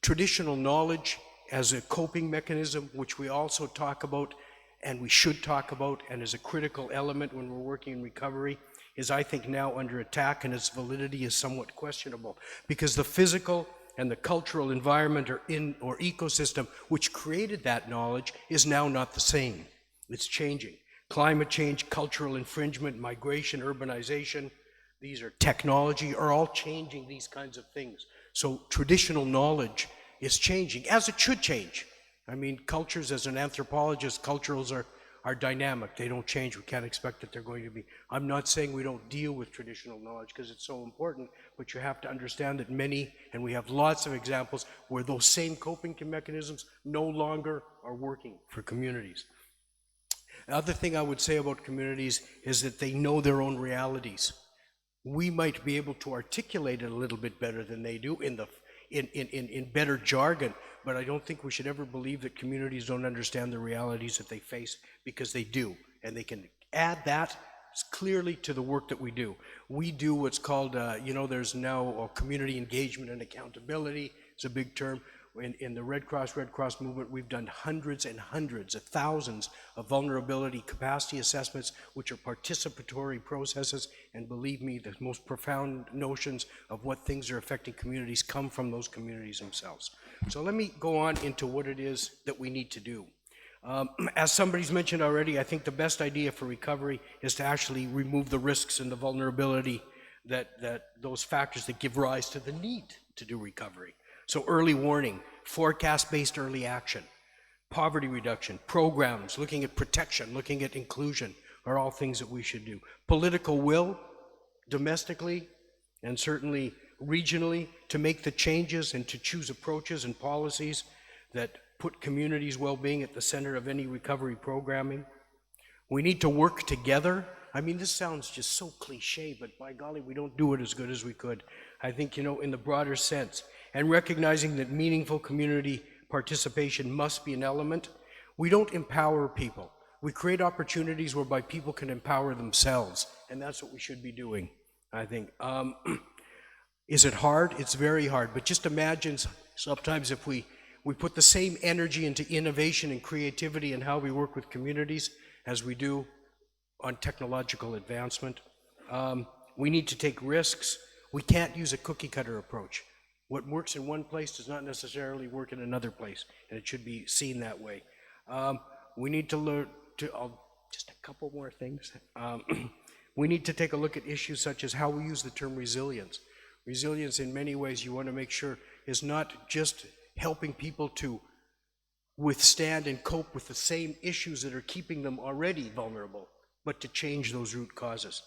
Traditional knowledge as a coping mechanism, which we also talk about, and we should talk about, and is a critical element when we're working in recovery, is I think now under attack, and its validity is somewhat questionable, because the physical and the cultural environment or ecosystem which created that knowledge is now not the same. It's changing. Climate change, cultural infringement, migration, urbanization, these are technology, are all changing these kinds of things. So traditional knowledge is changing, as it should change. I mean, cultures, as an anthropologist, cultures are dynamic. They don't change. We can't expect that they're going to be. I'm not saying we don't deal with traditional knowledge because it's so important, but you have to understand that many, and we have lots of examples where those same coping mechanisms no longer are working for communities. The other thing I would say about communities is that they know their own realities. We might be able to articulate it a little bit better than they do in better jargon, but I don't think we should ever believe that communities don't understand the realities that they face, because they do, and they can add that clearly to the work that we do. We do what's called, there's now community engagement and accountability. It's a big term. In the Red Cross movement, we've done hundreds and hundreds of thousands of vulnerability capacity assessments, which are participatory processes, and believe me, the most profound notions of what things are affecting communities come from those communities themselves. So let me go on into what it is that we need to do. As somebody's mentioned already, I think the best idea for recovery is to actually remove the risks and the vulnerability that those factors that give rise to the need to do recovery. So early warning, forecast-based early action, poverty reduction, programs, looking at protection, looking at inclusion, are all things that we should do. Political will, domestically, and certainly regionally, to make the changes and to choose approaches and policies that put communities' well-being at the center of any recovery programming. We need to work together. I mean, this sounds just so cliche, but by golly, we don't do it as good as we could. I think, in the broader sense, and recognizing that meaningful community participation must be an element. We don't empower people. We create opportunities whereby people can empower themselves, and that's what we should be doing, I think. Is it hard? It's very hard, but just imagine sometimes if we put the same energy into innovation and creativity and how we work with communities as we do on technological advancement. We need to take risks. We can't use a cookie cutter approach. What works in one place does not necessarily work in another place, and it should be seen that way. We need to learn to, just a couple more things. We need to take a look at issues such as how we use the term resilience. Resilience, in many ways, you want to make sure is not just helping people to withstand and cope with the same issues that are keeping them already vulnerable, but to change those root causes.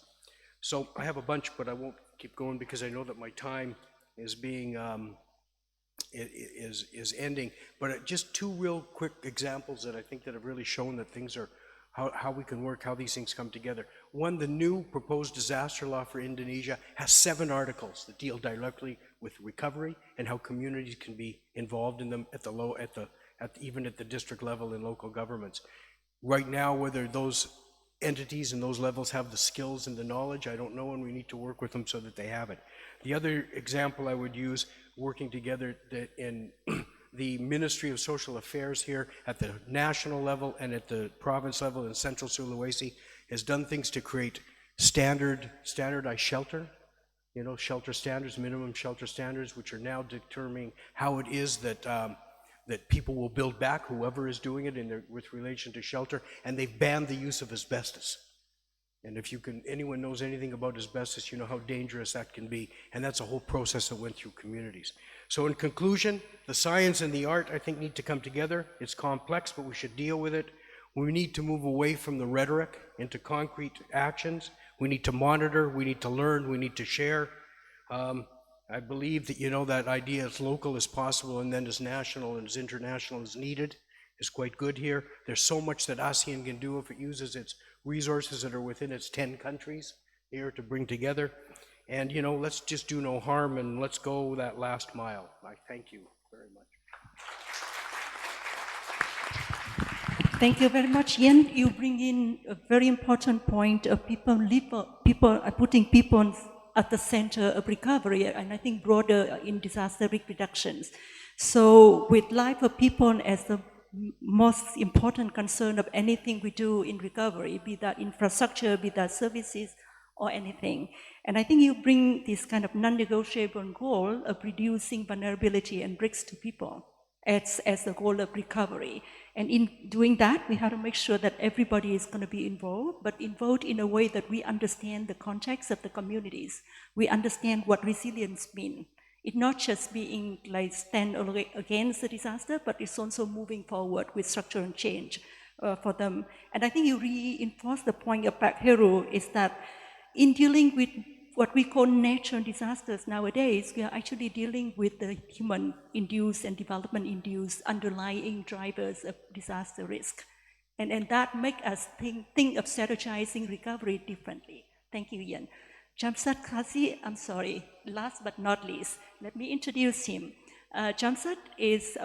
So I have a bunch, but I won't keep going because I know that my time is being is ending. But just 2 real quick examples that I think that have really shown that things are how we can work, how these things come together. One, the new proposed disaster law for Indonesia has 7 articles that deal directly with recovery and how communities can be involved in them even at the district level in local governments. Right now, whether those entities and those levels have the skills and the knowledge, I don't know, and we need to work with them so that they have it. The other example I would use, working together in the Ministry of Social Affairs here at the national level and at the province level in Central Sulawesi, has done things to create standardized shelter, shelter standards, minimum shelter standards, which are now determining how it is that people will build back, whoever is doing it with relation to shelter, and they've banned the use of asbestos. And if anyone knows anything about asbestos, you know how dangerous that can be. And that's a whole process that went through communities. So in conclusion, the science and the art, I think, need to come together. It's complex, but we should deal with it. We need to move away from the rhetoric into concrete actions. We need to monitor, we need to learn, we need to share. I believe that, you know, that idea as local as possible and then as national and as international as needed is quite good here. There's so much that ASEAN can do if it uses its resources that are within its 10 countries here to bring together. And, you know, let's just do no harm and let's go that last mile. I thank you very much. Thank you very much, Ian. You bring in a very important point of people putting people at the center of recovery, and I think broader in disaster risk reductions. So with life of people as the most important concern of anything we do in recovery, be that infrastructure, be that services, or anything. And I think you bring this kind of non-negotiable goal of reducing vulnerability and risks to people as the goal of recovery. And in doing that, we have to make sure that everybody is going to be involved, but involved in a way that we understand the context of the communities. We understand what resilience means. It's not just being like stand against the disaster, but it's also moving forward with structural change for them. And I think you reinforce the point of Pak Heru is that in dealing with what we call natural disasters nowadays, we are actually dealing with the human-induced and development-induced underlying drivers of disaster risk. And that makes us think of strategizing recovery differently. Thank you, Ian. Jamsad Kazi, I'm sorry, last but not least, let me introduce him. Jamsad is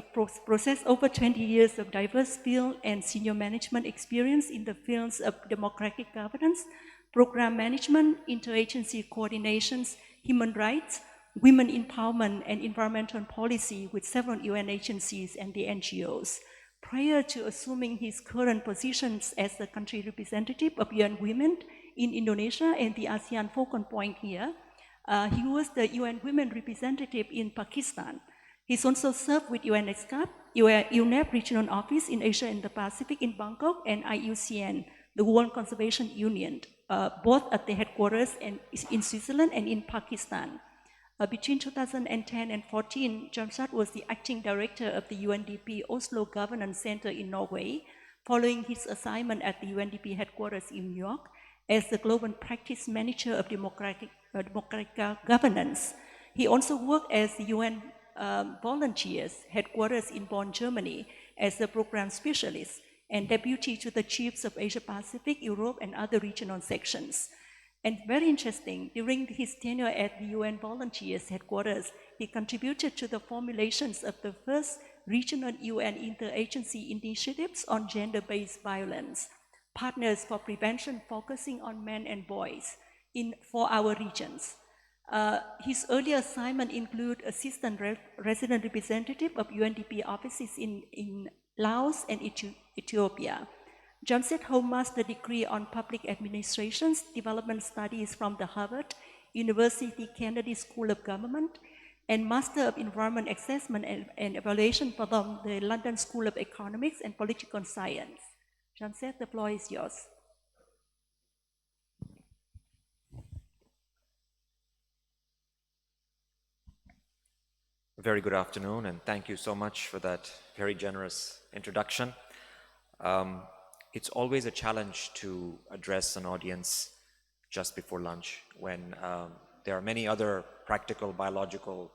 possessed over 20 years of diverse field and senior management experience in the fields of democratic governance, program management, interagency coordinations, human rights, women empowerment, and environmental policy with several UN agencies and the NGOs. Prior to assuming his current positions as the country representative of UN Women in Indonesia and the ASEAN focal point here, he was the UN Women representative in Pakistan. He's also served with UNESCAP, UNEP Regional Office in Asia and the Pacific in Bangkok, and IUCN, the World Conservation Union, both at the headquarters in Switzerland and in Pakistan. Between 2010 and 14, Jamsad was the acting director of the UNDP Oslo Governance Center in Norway, following his assignment at the UNDP headquarters in New York as the global practice manager of democratic governance. He also worked as the UN Volunteers headquarters in Bonn, Germany, as the program specialist and deputy to the chiefs of Asia Pacific, Europe, and other regional sections. And very interesting, during his tenure at the UN Volunteers headquarters, he contributed to the formulations of the first regional UN interagency initiatives on gender-based violence, partners for prevention focusing on men and boys for our regions. His earlier assignment include assistant resident representative of UNDP offices in Laos and Ethiopia. Jamsad holds master's degree on public administrations, development studies from the Harvard University Kennedy School of Government, and Master of Environment Assessment and Evaluation from the London School of Economics and Political Science. Jamsad, the floor is yours. Very good afternoon, and thank you so much for that very generous introduction. It's always a challenge to address an audience just before lunch when there are many other practical biological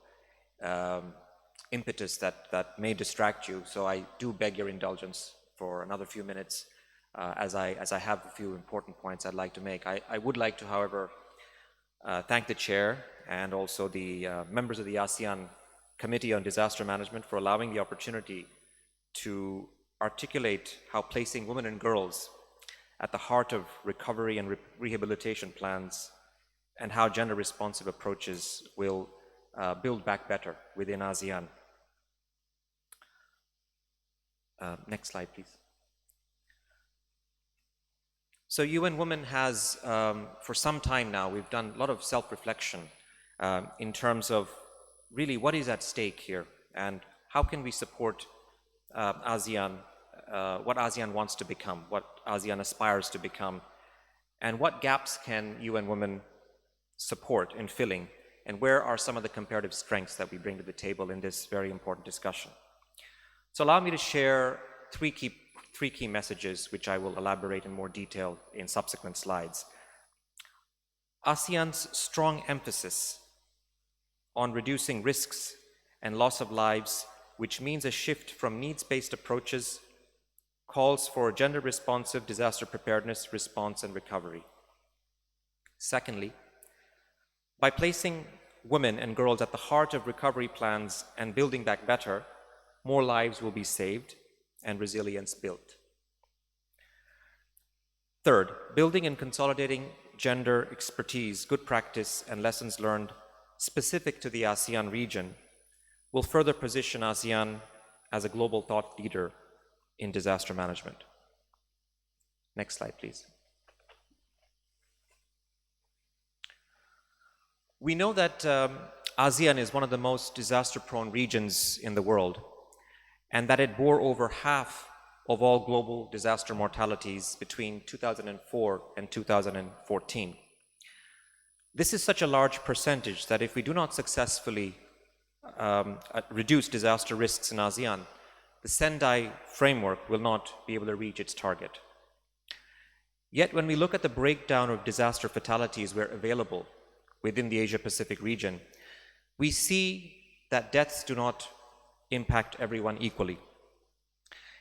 impetus that may distract you. So I do beg your indulgence for another few minutes as I have a few important points I'd like to make. I would like to, however, thank the chair and also the members of the ASEAN Committee on Disaster Management for allowing the opportunity to articulate how placing women and girls at the heart of recovery and rehabilitation plans and how gender-responsive approaches will build back better within ASEAN. Next slide, please. So UN Women has, for some time now, we've done a lot of self-reflection in terms of really what is at stake here and how can we support ASEAN, what ASEAN wants to become, what ASEAN aspires to become, And what gaps can UN Women support in filling? And where are some of the comparative strengths that we bring to the table in this very important discussion? So allow me to share three key messages, which I will elaborate in more detail in subsequent slides. ASEAN's strong emphasis on reducing risks and loss of lives, which means a shift from needs-based approaches, calls for gender-responsive disaster preparedness, response, and recovery. Secondly, by placing women and girls at the heart of recovery plans and building back better, more lives will be saved and resilience built. Third, building and consolidating gender expertise, good practice, and lessons learned specific to the ASEAN region will further position ASEAN as a global thought leader in disaster management. Next slide, please. We know that ASEAN is one of the most disaster-prone regions in the world, and that it bore over half of all global disaster mortalities between 2004 and 2014. This is such a large percentage that if we do not successfully reduce disaster risks in ASEAN, the Sendai framework will not be able to reach its target. Yet when we look at the breakdown of disaster fatalities where available within the Asia-Pacific region, we see that deaths do not impact everyone equally.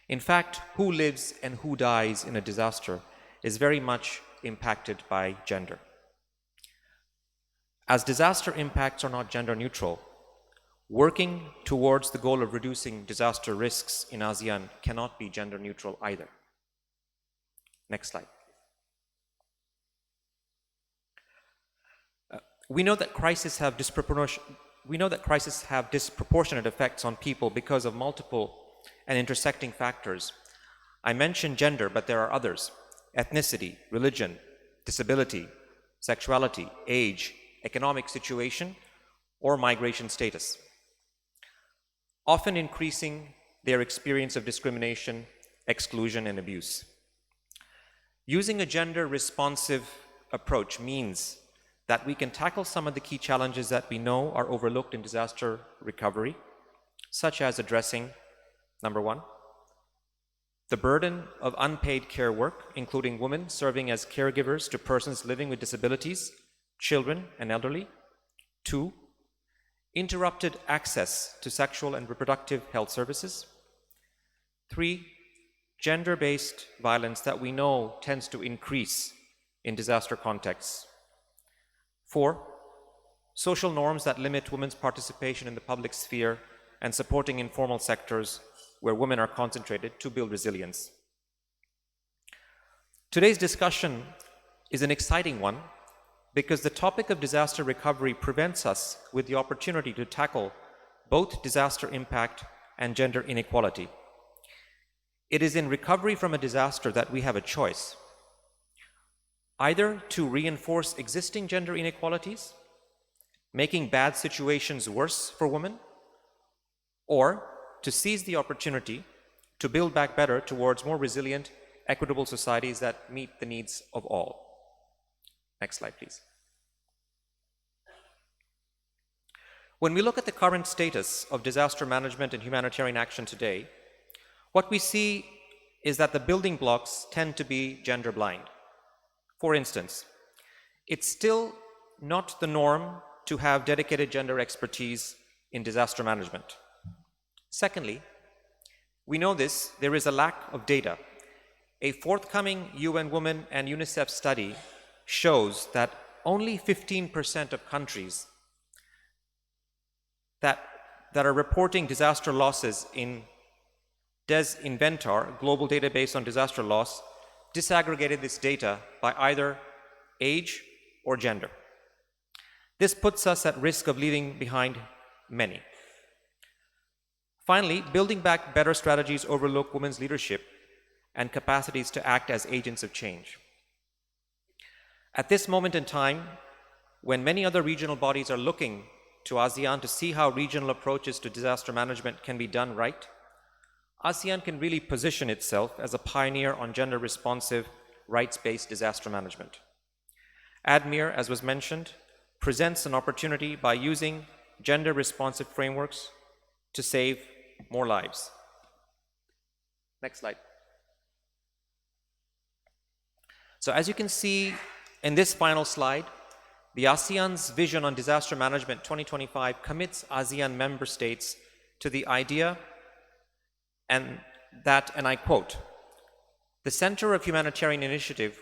In fact, who lives and who dies in a disaster is very much impacted by gender. As disaster impacts are not gender neutral, working towards the goal of reducing disaster risks in ASEAN cannot be gender neutral either. Next slide. We know that crises have disproportionate effects on people because of multiple and intersecting factors. I mentioned gender, but there are others: ethnicity, religion, disability, sexuality, age, economic situation, or migration status, often increasing their experience of discrimination, exclusion, and abuse. Using a gender-responsive approach means that we can tackle some of the key challenges that we know are overlooked in disaster recovery, such as addressing, number one, the burden of unpaid care work, including women serving as caregivers to persons living with disabilities, children, and elderly. Two, interrupted access to sexual and reproductive health services. Three, gender-based violence that we know tends to increase in disaster contexts. Four, social norms that limit women's participation in the public sphere and supporting informal sectors where women are concentrated to build resilience. Today's discussion is an exciting one because the topic of disaster recovery presents us with the opportunity to tackle both disaster impact and gender inequality. It is in recovery from a disaster that we have a choice: either to reinforce existing gender inequalities, making bad situations worse for women, or to seize the opportunity to build back better towards more resilient, equitable societies that meet the needs of all. Next slide, please. When we look at the current status of disaster management and humanitarian action today, what we see is that the building blocks tend to be gender blind. For instance, it's still not the norm to have dedicated gender expertise in disaster management. Secondly, we know there is a lack of data. A forthcoming UN Women and UNICEF study shows that only 15% of countries that are reporting disaster losses in DesInventar, Global Database on Disaster Loss, disaggregated this data by either age or gender. This puts us at risk of leaving behind many. Finally, building back better strategies overlook women's leadership and capacities to act as agents of change. At this moment in time, when many other regional bodies are looking to ASEAN to see how regional approaches to disaster management can be done right, ASEAN can really position itself as a pioneer on gender-responsive, rights-based disaster management. ADMIR, as was mentioned, presents an opportunity by using gender-responsive frameworks to save more lives. Next slide. So as you can see in this final slide, the ASEAN's Vision on Disaster Management 2025 commits ASEAN member states to the idea and I quote, "The Center of Humanitarian Initiative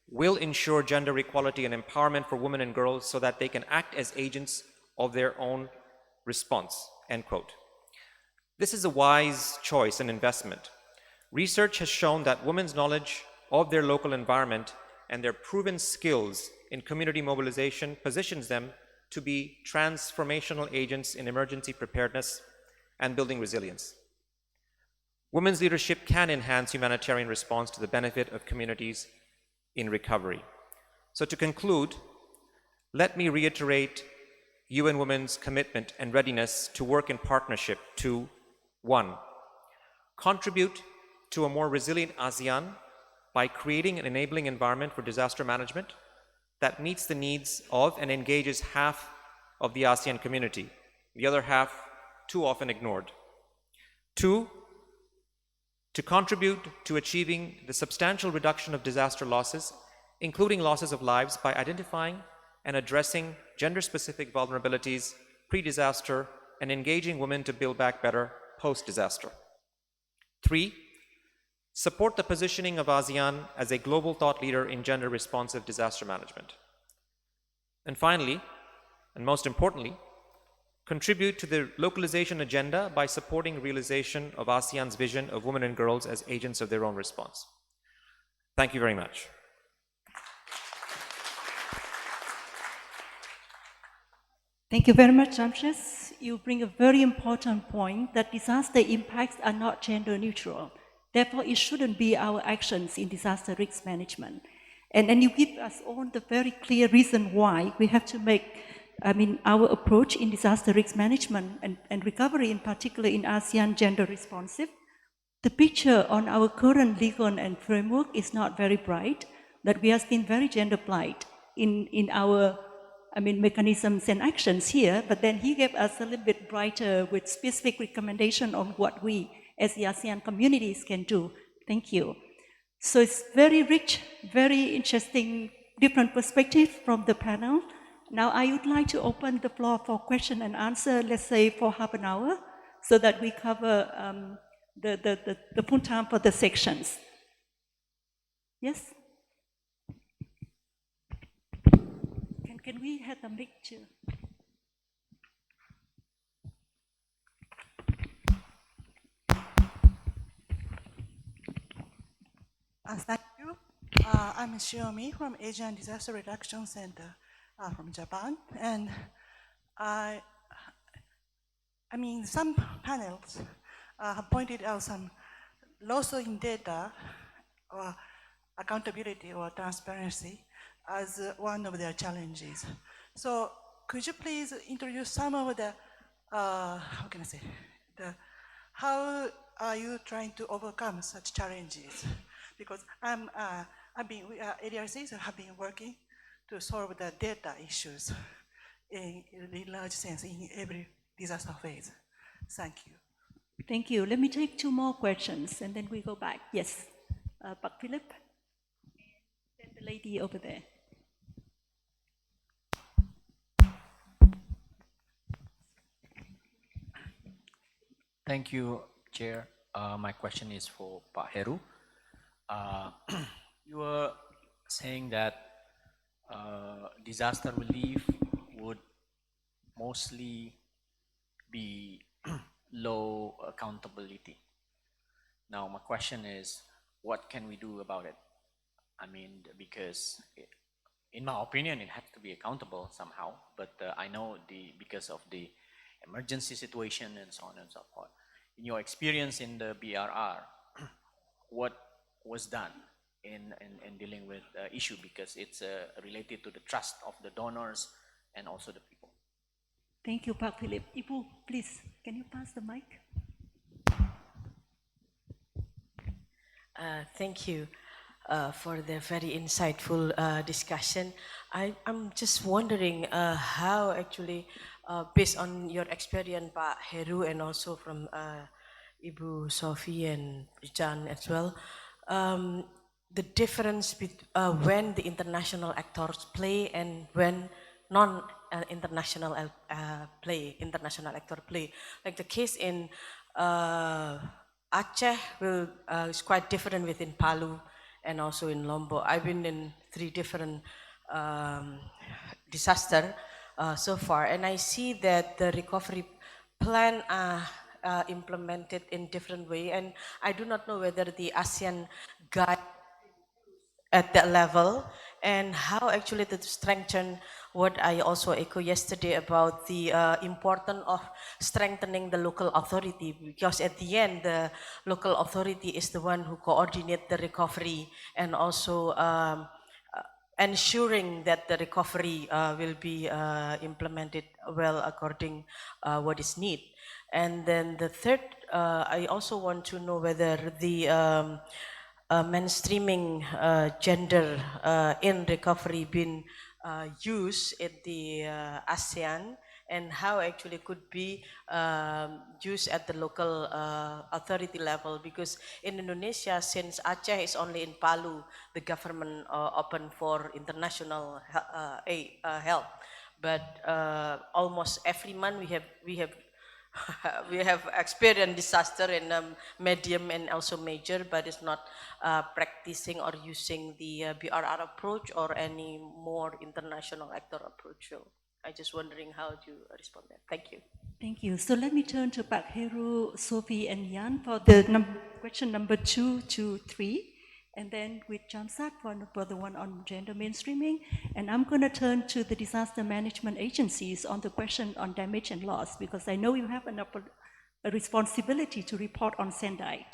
will ensure gender equality and empowerment for women and girls so that they can act as agents of their own response," end quote. This is a wise choice and investment. Research has shown that women's knowledge of their local environment and their proven skills in community mobilization positions them to be transformational agents in emergency preparedness and building resilience. Women's leadership can enhance humanitarian response to the benefit of communities in recovery. So to conclude, let me reiterate UN Women's commitment and readiness to work in partnership to, 1, contribute to a more resilient ASEAN by creating an enabling environment for disaster management that meets the needs of and engages half of the ASEAN community, the other half too often ignored. 2, to contribute to achieving the substantial reduction of disaster losses, including losses of lives, by identifying and addressing gender-specific vulnerabilities pre-disaster and engaging women to build back better post-disaster. 3, support the positioning of ASEAN as a global thought leader in gender-responsive disaster management. And finally, and most importantly, contribute to the localization agenda by supporting realization of ASEAN's vision of women and girls as agents of their own response. Thank you very much. Thank you very much, Ramses. You bring a very important point that disaster impacts are not gender neutral. Therefore, it shouldn't be our actions in disaster risk management. And then you give us all the very clear reason why we have to make, our approach in disaster risk management and recovery, in particular in ASEAN, gender responsive. The picture on our current legal and framework is not very bright, that we are still very gender blind in our mechanisms and actions here, but then he gave us a little bit brighter with specific recommendation on what we as the ASEAN communities can do. Thank you. So it's very rich, very interesting, different perspective from the panel. Now I would like to open the floor for question and answer, let's say for half an hour, so that we cover the full time for the sections. Yes? Can we have the mic too? Thank you. I'm Shiomi from Asian Disaster Reduction Center from Japan. And some panels have pointed out some loss in data or accountability or transparency as one of their challenges. So could you please introduce some of the, how are you trying to overcome such challenges? Because ADRCs have been working to solve the data issues in large sense in every disaster phase. Thank you. Thank you. Let me take 2 more questions and then we go back. Yes, Pak Philip, and the lady over there. Thank you, Chair. My question is for Pak Heru. You were saying that disaster relief would mostly be low accountability. Now, my question is, what can we do about it? Because in my opinion, it has to be accountable somehow, but I know because of the emergency situation and so on and so forth. In your experience in the BRR, what was done in dealing with the issue, because it's related to the trust of the donors and also the people. Thank you, Pak Philip. Ibu, please, can you pass the mic? Thank you. for the very insightful discussion. I'm just wondering how actually, based on your experience, Pak Heru, and also from Ibu Sophie and Jan as well, the difference when the international actors play and when non-international international actor play. Like the case in Aceh is quite different within Palu and also in Lombok. I've been in 3 different disaster so far, and I see that the recovery plan are implemented in different way, and I do not know whether the ASEAN guide at that level, and how actually to strengthen what I also echo yesterday about the importance of strengthening the local authority, because at the end the local authority is the one who coordinate the recovery and also ensuring that the recovery will be implemented well according what is needed. And then the third, I also want to know whether the mainstreaming gender in recovery been used in the ASEAN, and how actually could be used at the local authority level, because in Indonesia, since Aceh is only in Palu, the government open for international help, but almost every month we have we have experienced disaster in medium and also major, but it's not practicing or using the BRR approach or any more international actor approach. So I just wondering how to respond that. Thank you. Thank you. So let me turn to Pak Heru, Sophie, and Jan for the question number 2 to 3. And then with Jamsat for the one on gender mainstreaming. And I'm going to turn to the disaster management agencies on the question on damage and loss, because I know you have a responsibility to report on Sendai.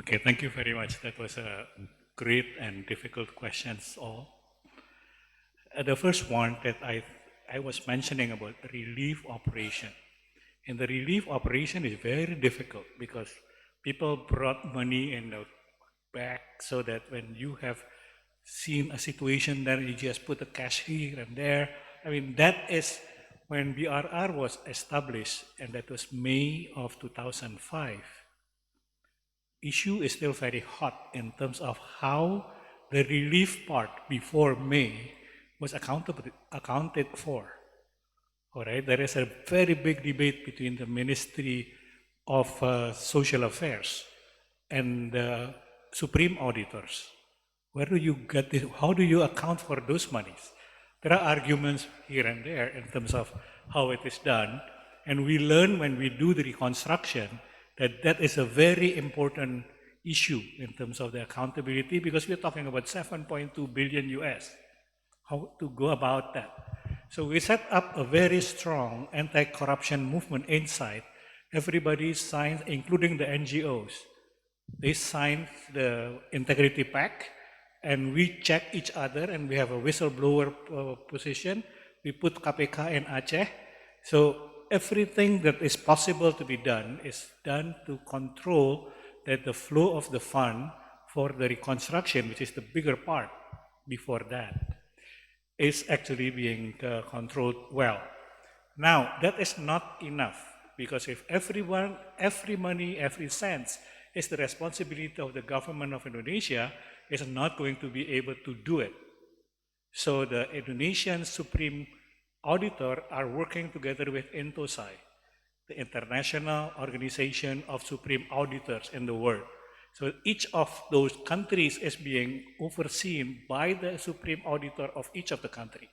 Okay, thank you very much. That was a great and difficult questions all. The first one that I was mentioning about relief operation. And the relief operation is very difficult because people brought money in the bag so that when you have seen a situation, then you just put the cash here and there. I mean, that is when BRR was established, and that was May of 2005. Issue is still very hot in terms of how the relief part before May was accounted for. All right, there is a very big debate between the Ministry of Social Affairs and the Supreme Auditors. Where do you get this? How do you account for those monies? There are arguments here and there in terms of how it is done, and we learn when we do the reconstruction that that is a very important issue in terms of the accountability, because we're talking about 7.2 billion US. How to go about that? So we set up a very strong anti-corruption movement inside. Everybody signed, including the NGOs. They signed the integrity pact, and we check each other, and we have a whistleblower position. We put KPK in Aceh. So everything that is possible to be done is done to control that the flow of the fund for the reconstruction, which is the bigger part before that, is actually being controlled well. Now, that is not enough, because if everyone, every money, every cent is the responsibility of the government of Indonesia, is not going to be able to do it. So the Indonesian Supreme Auditor are working together with INTOSAI, the International Organization of Supreme Auditors in the world. So each of those countries is being overseen by the Supreme Auditor of each of the country.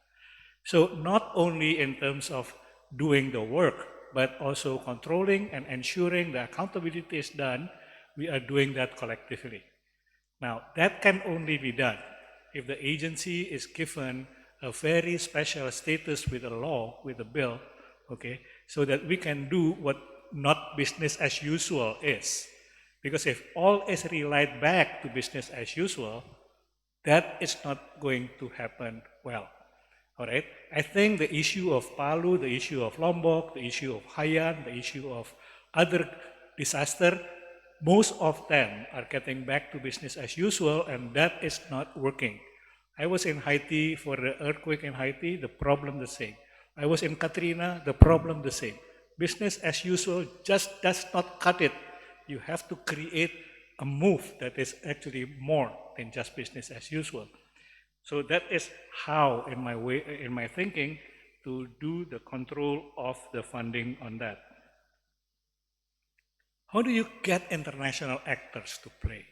So not only in terms of doing the work, but also controlling and ensuring the accountability is done, we are doing that collectively. Now, that can only be done if the agency is given a very special status with a law, with a bill, okay, so that we can do what not business as usual is. Because if all is relied back to business as usual, that is not going to happen well. All right? I think the issue of Palu, the issue of Lombok, the issue of Haiyan, the issue of other disaster most of them are getting back to business as usual, and that is not working. I was in Haiti for the earthquake in Haiti, the problem the same. I was in Katrina, the problem the same. Business as usual just does not cut it. You have to create a move that is actually more than just business as usual. So that is how, in my thinking, to do the control of the funding on that. How do you get international actors to play?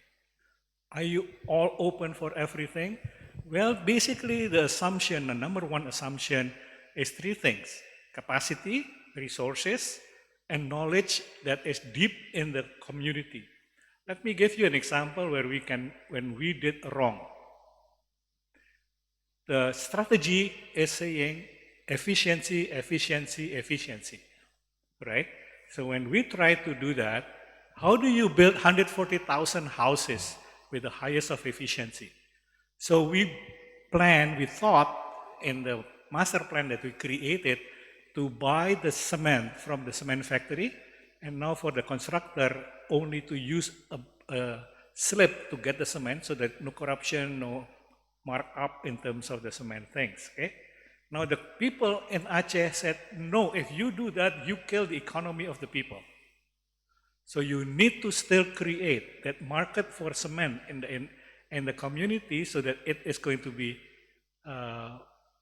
Are you all open for everything? Well, basically the assumption, the number one assumption is three things: capacity, resources, and knowledge that is deep in the community. Let me give you an example when we did wrong. The strategy is saying efficiency, efficiency, efficiency, right? So when we try to do that, how do you build 140,000 houses with the highest of efficiency? So we thought in the master plan that we created to buy the cement from the cement factory, and now for the constructor only to use a slip to get the cement, so that no corruption, no markup in terms of the cement things, okay? Now the people in Aceh said, no, if you do that, you kill the economy of the people. So you need to still create that market for cement in the community, so that it is going to be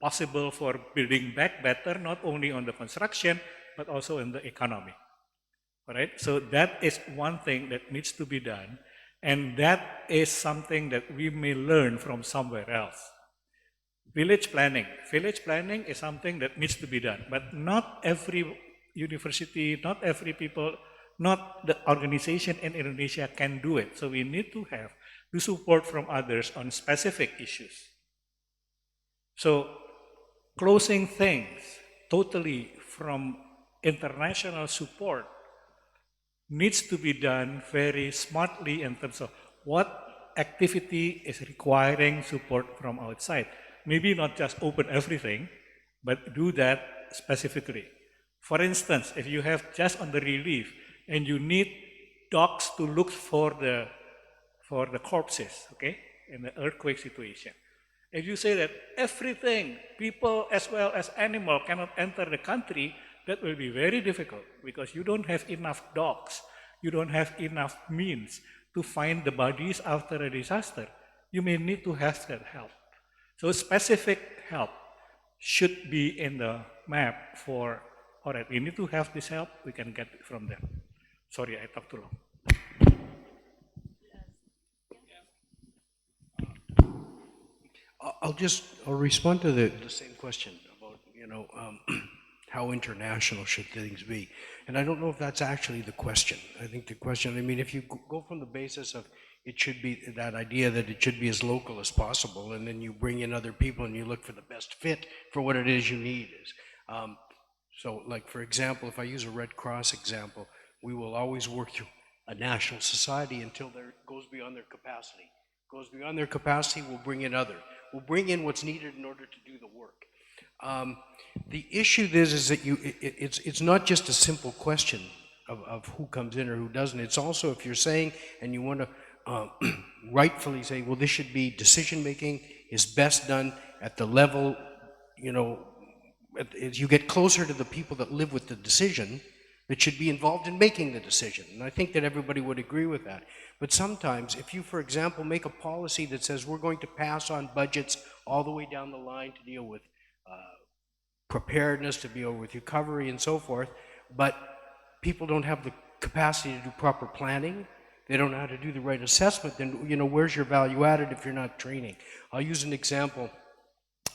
possible for building back better, not only on the construction, but also in the economy. All right? So that is one thing that needs to be done, and that is something that we may learn from somewhere else. Village planning. Village planning is something that needs to be done, but not every university, not every people, not the organization in Indonesia can do it. So we need to have the support from others on specific issues. So closing things totally from international support needs to be done very smartly in terms of what activity is requiring support from outside. Maybe not just open everything, but do that specifically. For instance, if you have just on the relief and you need dogs to look for the corpses, okay, in the earthquake situation. If you say that everything, people as well as animal, cannot enter the country, that will be very difficult, because you don't have enough dogs, you don't have enough means to find the bodies after a disaster. You may need to have that help. So specific help should be in the map for, all right, we need to have this help, we can get it from them. Sorry, I talked too long. I'll respond to the same question about, how international should things be. And I don't know if that's actually the question. I think the question, if you go from the basis of it should be that idea that it should be as local as possible, and then you bring in other people and you look for the best fit for what it is you need. So like, for example, if I use a Red Cross example, we will always work through a national society until it goes beyond their capacity. Goes beyond their capacity, we'll bring in other. We'll bring in what's needed in order to do the work. The issue is that it's not just a simple question of who comes in or who doesn't. It's also, if you're saying, and you want to rightfully say, well, this should be decision-making is best done at the level, as you get closer to the people that live with the decision, that should be involved in making the decision. And I think that everybody would agree with that. But sometimes, if you, for example, make a policy that says we're going to pass on budgets all the way down the line to deal with preparedness, to deal with recovery and so forth, but people don't have the capacity to do proper planning, they don't know how to do the right assessment, then where's your value added if you're not training? I'll use an example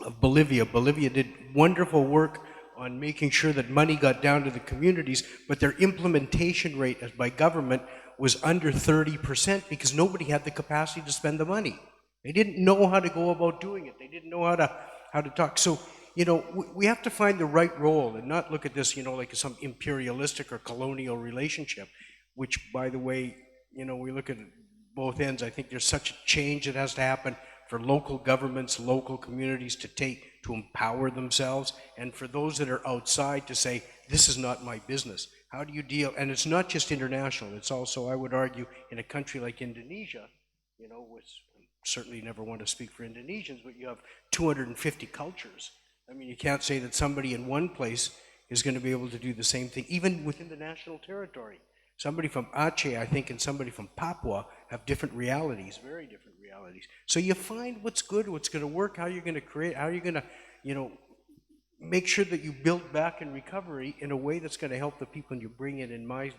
of Bolivia. Bolivia did wonderful work on making sure that money got down to the communities, but their implementation rate by government was under 30% because nobody had the capacity to spend the money. They didn't know how to go about doing it. They didn't know how to talk. So, we have to find the right role and not look at this, like some imperialistic or colonial relationship, which, by the way, we look at both ends. I think there's such a change that has to happen for local governments, local communities to empower themselves, and for those that are outside to say, this is not my business. How do you deal, and it's not just international, it's also, I would argue, in a country like Indonesia, you know, which certainly never want to speak for Indonesians, but you have 250 cultures. I mean, you can't say that somebody in one place is going to be able to do the same thing, even within the national territory. Somebody from Aceh, I think, and somebody from Papua have different realities, very different realities. So you find what's good, what's going to work, how you're going to create, how you're going to, you know, make sure that you build back in recovery in a way that's going to help the people, and you bring it in my,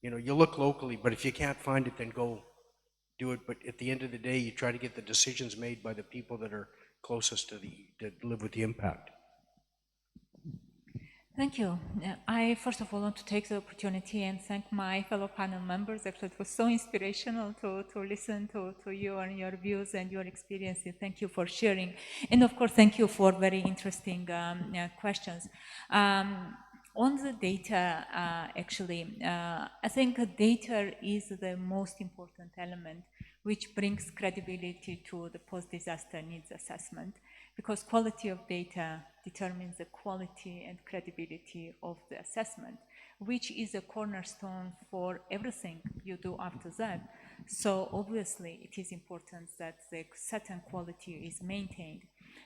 you know, you look locally, but if you can't find it, then go do it. But at the end of the day, you try to get the decisions made by the people that are closest to that live with the impact. Thank you. I first of all want to take the opportunity and thank my fellow panel members. Actually, it was so inspirational to listen to you and your views and your experiences. Thank you for sharing. And of course, thank you for very interesting questions. On the data, I think data is the most important element which brings credibility to the post-disaster needs assessment, because quality of data determines the quality and credibility of the assessment, which is a cornerstone for everything you do after that. So obviously it is important that the certain quality is maintained.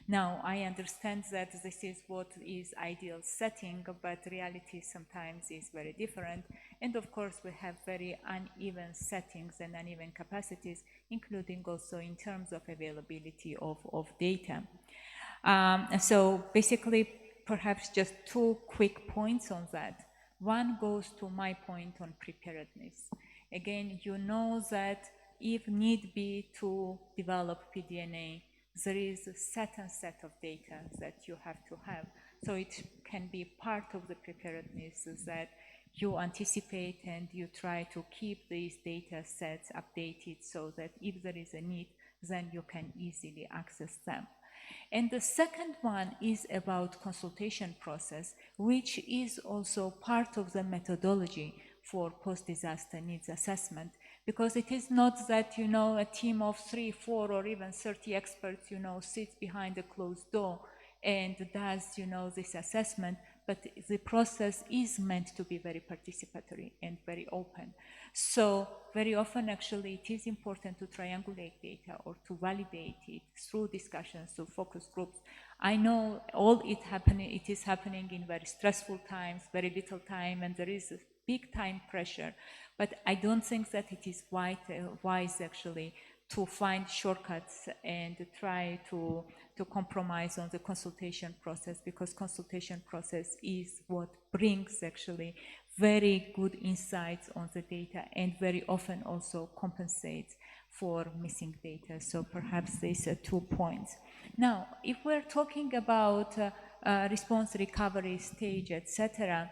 Now, I understand that this is what is ideal setting, but reality sometimes is very different. And of course, we have very uneven settings and uneven capacities, including also in terms of availability of data. So basically, perhaps just two quick points on that. One goes to my point on preparedness. Again, you know that if need be to develop PDNA, there is a certain set of data that you have to have. So it can be part of the preparedness that you anticipate and you try to keep these data sets updated so that if there is a need, then you can easily access them. And the second one is about consultation process, which is also part of the methodology for post-disaster needs assessment, because it is not that, you know, a team of 3, 4, or even 30 experts, you know, sits behind a closed door and does, you know, this assessment, but the process is meant to be very participatory and very open. So very often, actually, it is important to triangulate data or to validate it through discussions, through focus groups. I know it is happening in very stressful times, very little time, and there is a big time pressure. But I don't think that it is wise, actually, to find shortcuts and try to compromise on the consultation process, because consultation process is what brings actually very good insights on the data and very often also compensates for missing data. So perhaps these are 2 points. Now, if we're talking about response recovery stage, etc.,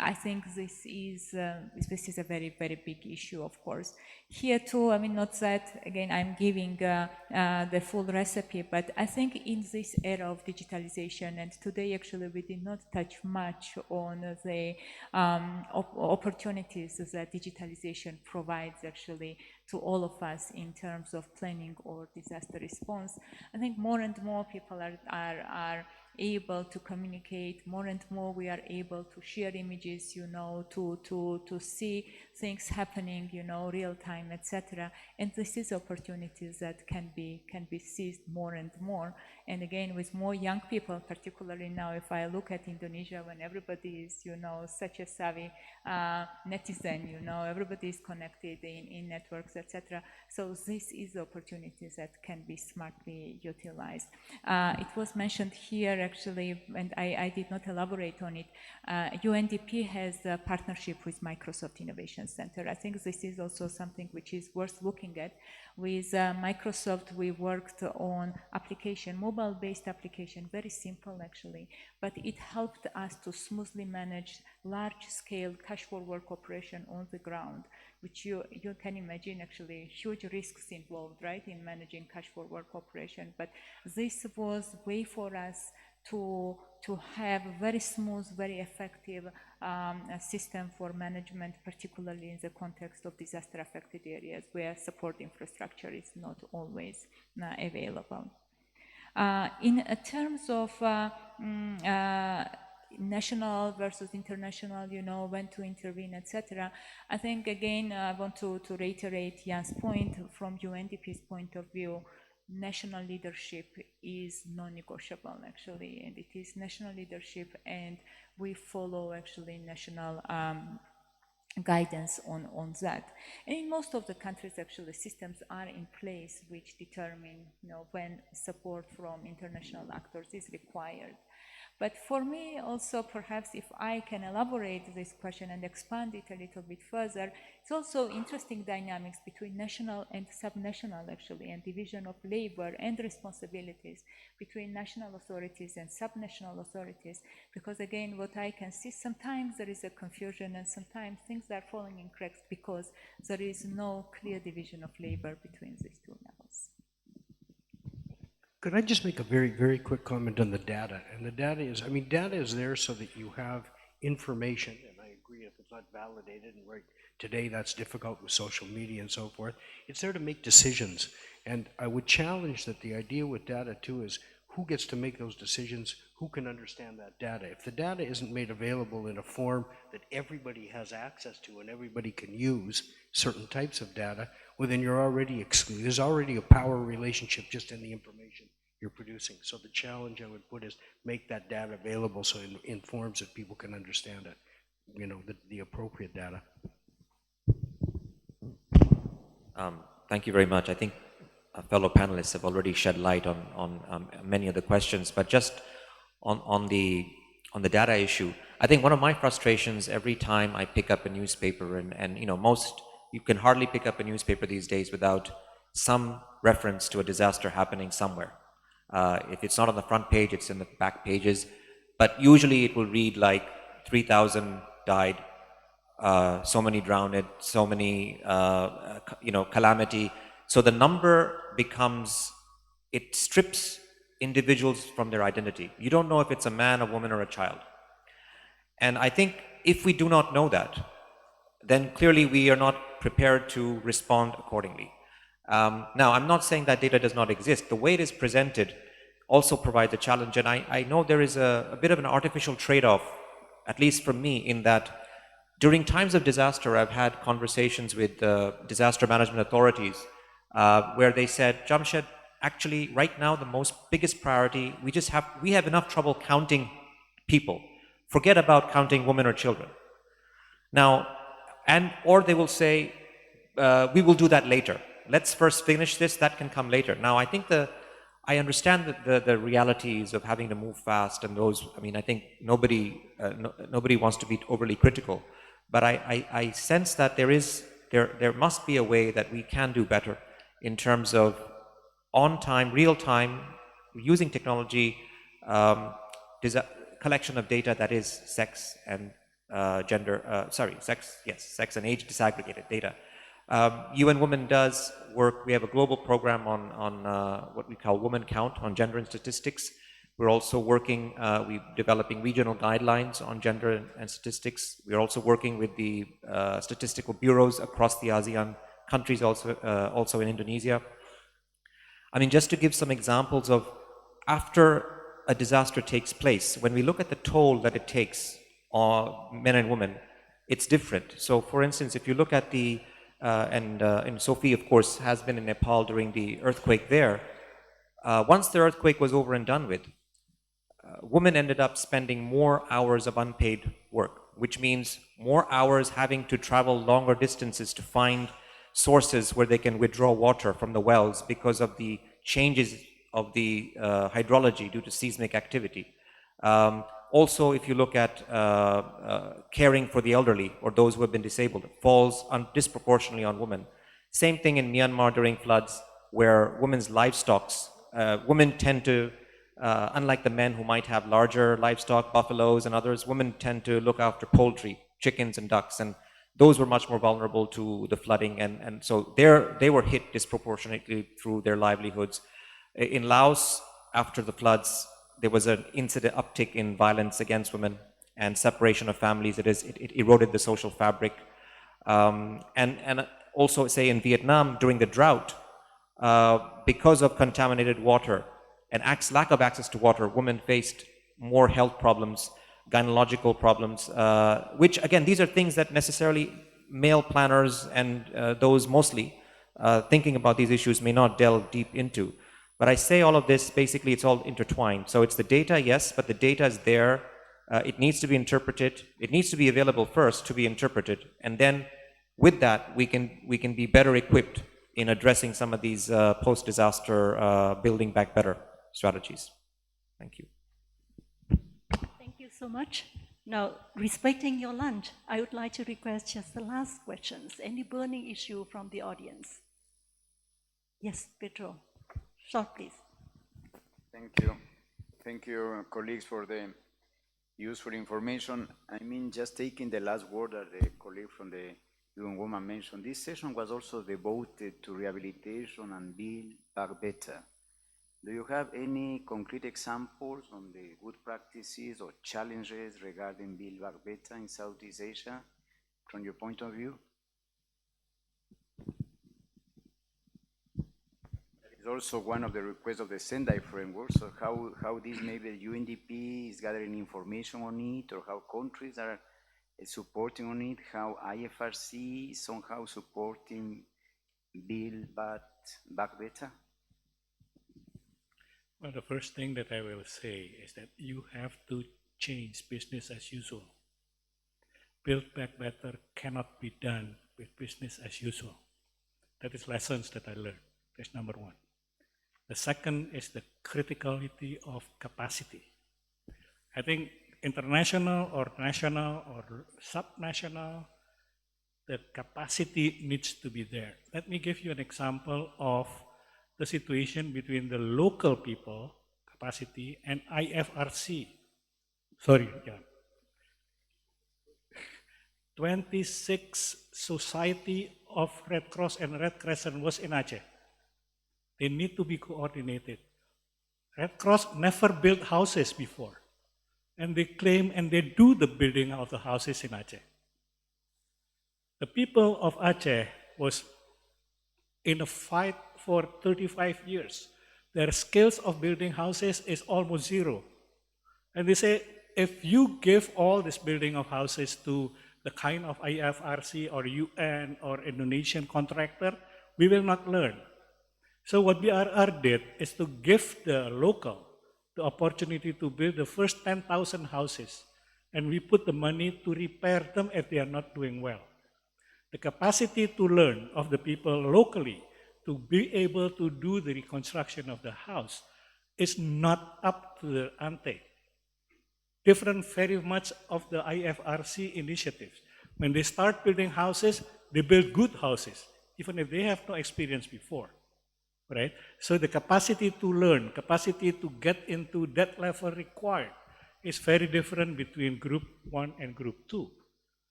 I think this is a very, very big issue, of course. Here too, I mean, not that, again, I'm giving the full recipe, but I think in this era of digitalization, and today actually we did not touch much on the opportunities that digitalization provides actually to all of us in terms of planning or disaster response. I think more and more people are able to communicate, more and more we are able to share images, you know, to see things happening, you know, real time, etc. And this is opportunities that can be seized more and more. And again, with more young people, particularly now, if I look at Indonesia, when everybody is, you know, such a savvy netizen, you know, everybody is connected in networks, etc. So this is opportunities that can be smartly utilized. It was mentioned here actually, and I did not elaborate on it. UNDP has a partnership with Microsoft Innovation Center. I think this is also something which is worth looking at. With Microsoft, we worked on application, mobile-based application, very simple actually, but it helped us to smoothly manage large-scale cash for work operation on the ground, which you can imagine actually huge risks involved, right, in managing cash for work operation. But this was a way for us to have a very smooth, very effective system for management, particularly in the context of disaster-affected areas where support infrastructure is not always available. In terms of national versus international, you know, when to intervene, etc. I think, again, I want to reiterate Jan's point from UNDP's point of view. National leadership is non-negotiable, actually, and it is national leadership, and we follow, actually, national guidance on that. And in most of the countries, actually, systems are in place which determine, you know, when support from international actors is required. But for me also, perhaps if I can elaborate this question and expand it a little bit further, it's also interesting dynamics between national and subnational, actually, and division of labor and responsibilities between national authorities and subnational authorities. Because again, what I can see, sometimes there is a confusion and sometimes things are falling in cracks because there is no clear division of labor between these two levels. Could I just make a very, very quick comment on the data? And the data is, I mean, data is there so that you have information, and I agree if it's not validated, and right today that's difficult with social media and so forth, it's there to make decisions. And I would challenge that the idea with data too is who gets to make those decisions, who can understand that data. If the data isn't made available in a form that everybody has access to and everybody can use certain types of data, well then you're already excluded. There's already a power relationship just in the information you're producing. So the challenge I would put is make that data available so in forms that people can understand it, you know, the appropriate data. Thank you very much. I think fellow panelists have already shed light on many of the questions, but just on the data issue, I think one of my frustrations every time I pick up a newspaper, and you know, you can hardly pick up a newspaper these days without some reference to a disaster happening somewhere. If it's not on the front page, it's in the back pages, but usually it will read like 3,000 died, so many drowned, so many, you know, calamity. So the number becomes, it strips individuals from their identity. You don't know if it's a man, a woman, or a child. And I think if we do not know that, then clearly we are not prepared to respond accordingly. Now, I'm not saying that data does not exist. The way it is presented also provides a challenge, and I know there is a bit of an artificial trade-off, at least for me, in that during times of disaster, I've had conversations with disaster management authorities where they said, Jamshed, actually right now the biggest priority, we have enough trouble counting people. Forget about counting women or children. Now, or they will say, we will do that later. Let's first finish this, that can come later. Now, I think I understand the realities of having to move fast and those, I mean, I think nobody wants to be overly critical, but I sense that there must be a way that we can do better in terms of on time, real time, using technology, collection of data that is sex and sex and age disaggregated data. UN Women does work. We have a global program on what we call Woman Count on gender and statistics. We're also working, we're developing regional guidelines on gender and statistics. We're also working with the statistical bureaus across the ASEAN countries, also in Indonesia. I mean, just to give some examples of after a disaster takes place, when we look at the toll that it takes on men and women, it's different. So for instance, if you look at and Sophie, of course, has been in Nepal during the earthquake there. Once the earthquake was over and done with, women ended up spending more hours of unpaid work, which means more hours having to travel longer distances to find sources where they can withdraw water from the wells because of the changes of the hydrology due to seismic activity. Also, if you look at caring for the elderly or those who have been disabled, it falls disproportionately on women. Same thing in Myanmar during floods, where women's livestock, women tend to, unlike the men who might have larger livestock, buffaloes and others, women tend to look after poultry, chickens and ducks, and those were much more vulnerable to the flooding, and so they were hit disproportionately through their livelihoods. In Laos, after the floods, there was an uptick in violence against women and separation of families. It eroded the social fabric. And also, say, in Vietnam, during the drought, because of contaminated water and lack of access to water, women faced more health problems gynecological problems, which again, these are things that necessarily male planners and those mostly thinking about these issues may not delve deep into. But I say all of this, basically it's all intertwined. So it's the data, yes, but the data is there. It needs to be interpreted. It needs to be available first to be interpreted. And then with that, we can be better equipped in addressing some of these post-disaster building back better strategies. Thank you. Thank you so much. Now, respecting your lunch, I would like to request just the last questions. Any burning issue from the audience? Yes, Pedro. Short, please. Thank you. Thank you, colleagues, for the useful information. I mean, just taking the last word that the colleague from the UN Woman mentioned, this session was also devoted to rehabilitation and build back better. Do you have any concrete examples on the good practices or challenges regarding build back better in Southeast Asia from your point of view? It's also one of the requests of the Sendai framework, so how this maybe the UNDP is gathering information on it, or how countries are supporting on it, how IFRC is somehow supporting build back better? Well, the first thing that I will say is that you have to change business as usual. Build back better cannot be done with business as usual. That is lessons that I learned. That's number one. The second is the criticality of capacity. I think international or national or subnational, the capacity needs to be there. Let me give you an example of the situation between the local people capacity and IFRC. Sorry, yeah. 26 Society of Red Cross and Red Crescent was in Aceh. They need to be coordinated. Red Cross never built houses before. And they claim and they do the building of the houses in Aceh. The people of Aceh was in a fight for 35 years. Their skills of building houses is almost zero. And they say, if you give all this building of houses to the kind of IFRC or UN or Indonesian contractor, we will not learn. So what BRR did is to give the local the opportunity to build the first 10,000 houses, and we put the money to repair them if they are not doing well. The capacity to learn of the people locally to be able to do the reconstruction of the house is not up to the ante. Different very much of the IFRC initiatives. When they start building houses, they build good houses, even if they have no experience before. Right? So the capacity to learn, capacity to get into that level required is very different between group 1 and group 2.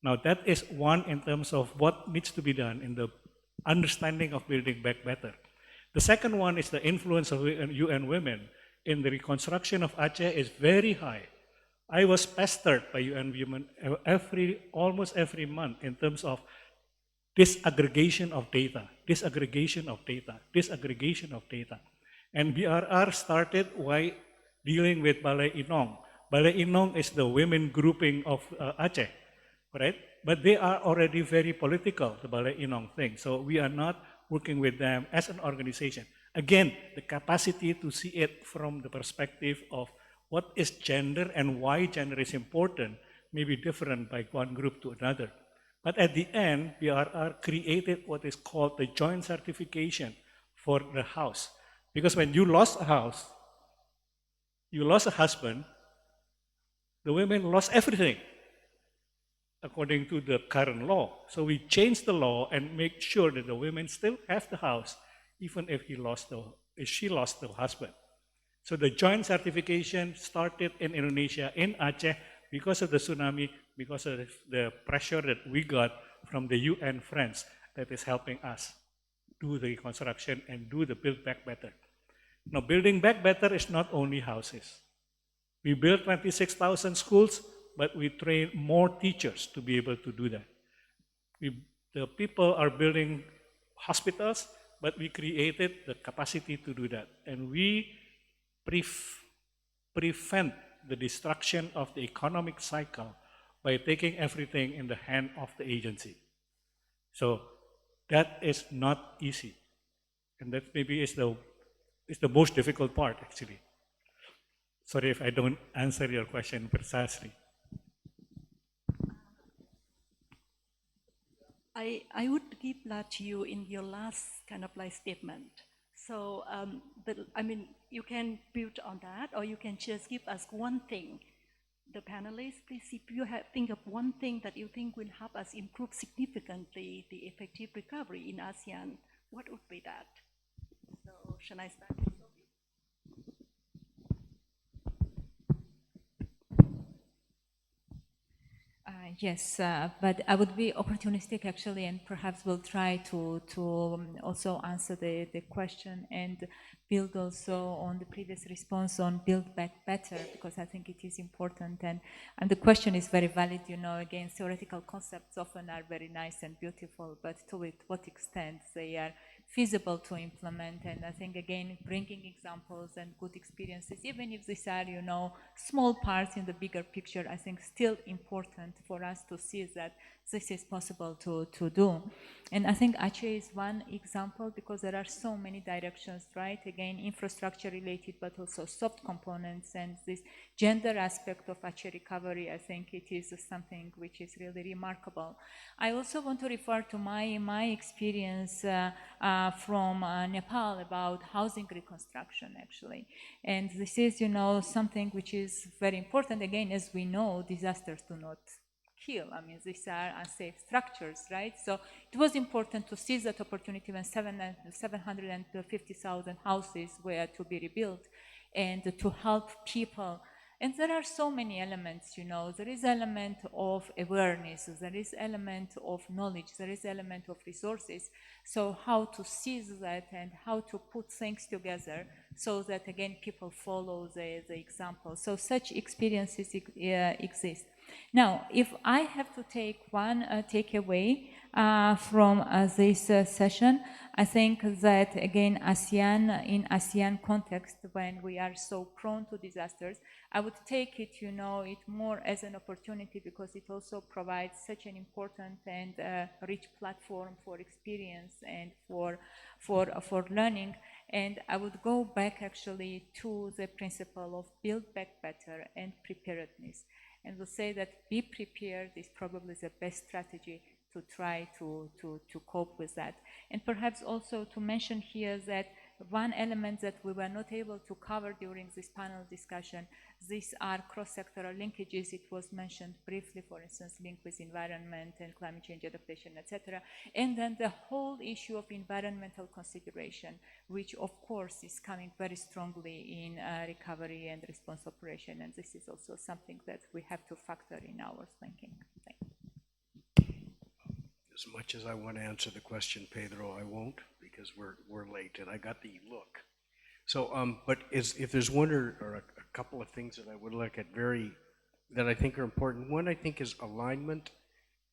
Now that is one in terms of what needs to be done in the understanding of building back better. The second one is the influence of UN Women in the reconstruction of Aceh is very high. I was pestered by UN Women almost every month in terms of disaggregation of data, disaggregation of data, disaggregation of data. And BRR started by dealing with Balai Inong. Balai Inong is the women grouping of Aceh, right? But they are already very political, the Balai Inong thing. So we are not working with them as an organization. Again, the capacity to see it from the perspective of what is gender and why gender is important may be different by one group to another. But at the end, BRR created what is called the joint certification for the house. Because when you lost a house, you lost a husband, the women lost everything according to the current law. So we changed the law and make sure that the women still have the house, even if she lost the husband. So the joint certification started in Indonesia, in Aceh, because of the tsunami, because of the pressure that we got from the UN friends that is helping us do the reconstruction and do the build back better. Now, building back better is not only houses. We built 26,000 schools, but we train more teachers to be able to do that. The people are building hospitals, but we created the capacity to do that. And we prevent the destruction of the economic cycle by taking everything in the hand of the agency. So that is not easy. And that maybe is the most difficult part, actually. Sorry if I don't answer your question precisely. I would give that to you in your last kind of like statement. So, I mean, you can build on that, or you can just give us one thing. The panelists, please, if you think of one thing that you think will help us improve significantly the effective recovery in ASEAN, what would be that? So, shall I start? Yes, but I would be opportunistic actually, and perhaps we'll try to also answer the question and build also on the previous response on build back better, because I think it is important, and the question is very valid. You know, again, theoretical concepts often are very nice and beautiful, but to what extent they are feasible to implement. And I think, again, bringing examples and good experiences, even if these are, you know, small parts in the bigger picture, I think still important for us to see that this is possible to do. And I think Aceh is one example, because there are so many directions, right? Again, infrastructure related, but also soft components, and this gender aspect of Aceh recovery, I think it is something which is really remarkable. I also want to refer to my experience from Nepal about housing reconstruction, actually. And this is, you know, something which is very important. Again, as we know, disasters do not kill. I mean, these are unsafe structures, right? So it was important to seize that opportunity when 750,000 houses were to be rebuilt, and to help people. And there are so many elements, you know, there is element of awareness, there is element of knowledge, there is element of resources. So how to seize that and how to put things together so that, again, people follow the example. So such experiences exist. Now, if I have to take one takeaway from this session, I think that, again, in ASEAN context, when we are so prone to disasters, I would take it, you know, it more as an opportunity, because it also provides such an important and rich platform for experience and for learning. And I would go back actually to the principle of build back better and preparedness. And we'll say that be prepared is probably the best strategy to try to cope with that. And perhaps also to mention here that one element that we were not able to cover during this panel discussion, these are cross-sectoral linkages. It was mentioned briefly, for instance, link with environment and climate change adaptation, etc. And then the whole issue of environmental consideration, which of course is coming very strongly in recovery and response operation. And this is also something that we have to factor in our thinking. Thank you. As much as I want to answer the question, Pedro, I won't, because we're late and I got the look. So, but if there's one or a couple of things that I would look at that I think are important. One, I think, is alignment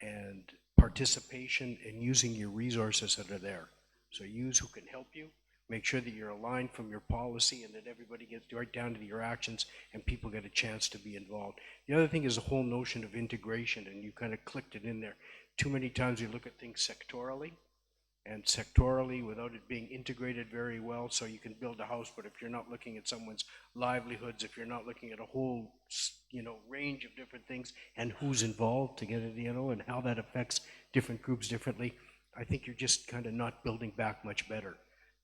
and participation in using your resources that are there. So use who can help you, make sure that you're aligned from your policy and that everybody gets right down to your actions and people get a chance to be involved. The other thing is the whole notion of integration, and you kind of clicked it in there. Too many times we look at things sectorally, and sectorally without it being integrated very well. So you can build a house, but if you're not looking at someone's livelihoods, if you're not looking at a whole, you know, range of different things and who's involved to get it, you know, and how that affects different groups differently, I think you're just kind of not building back much better.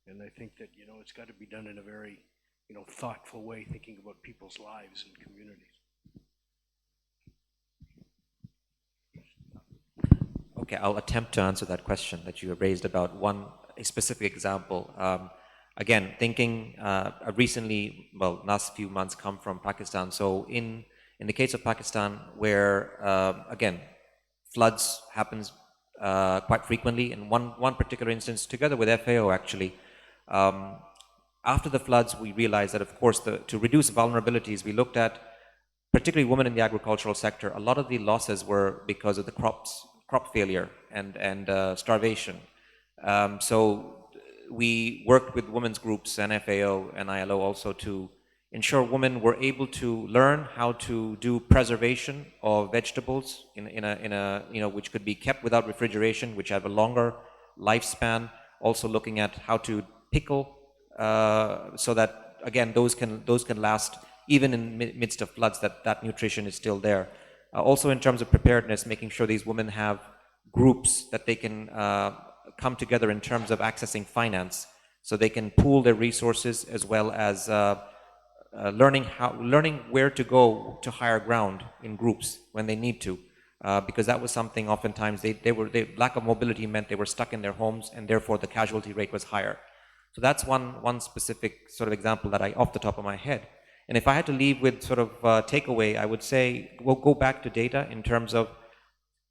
And I think that, you know, it's got to be done in a very, you know, thoughtful way, thinking about people's lives and communities. Okay, I'll attempt to answer that question that you raised about a specific example. Again, thinking recently, well, last few months come from Pakistan. So in the case of Pakistan, where again, floods happens quite frequently. In one particular instance, together with FAO actually, after the floods, we realized that, of course, to reduce vulnerabilities, we looked at particularly women in the agricultural sector. A lot of the losses were because of the crop failure and starvation. So we worked with women's groups and FAO and ILO also to ensure women were able to learn how to do preservation of vegetables which could be kept without refrigeration, which have a longer lifespan. Also looking at how to pickle so that again those can last even in midst of floods. That nutrition is still there. Also in terms of preparedness, making sure these women have groups that they can come together in terms of accessing finance, so they can pool their resources, as well as learning where to go to higher ground in groups when they need to, because that was something oftentimes lack of mobility meant they were stuck in their homes, and therefore the casualty rate was higher. So that's one specific sort of example that I off the top of my head. And if I had to leave with sort of takeaway, I would say we'll go back to data in terms of,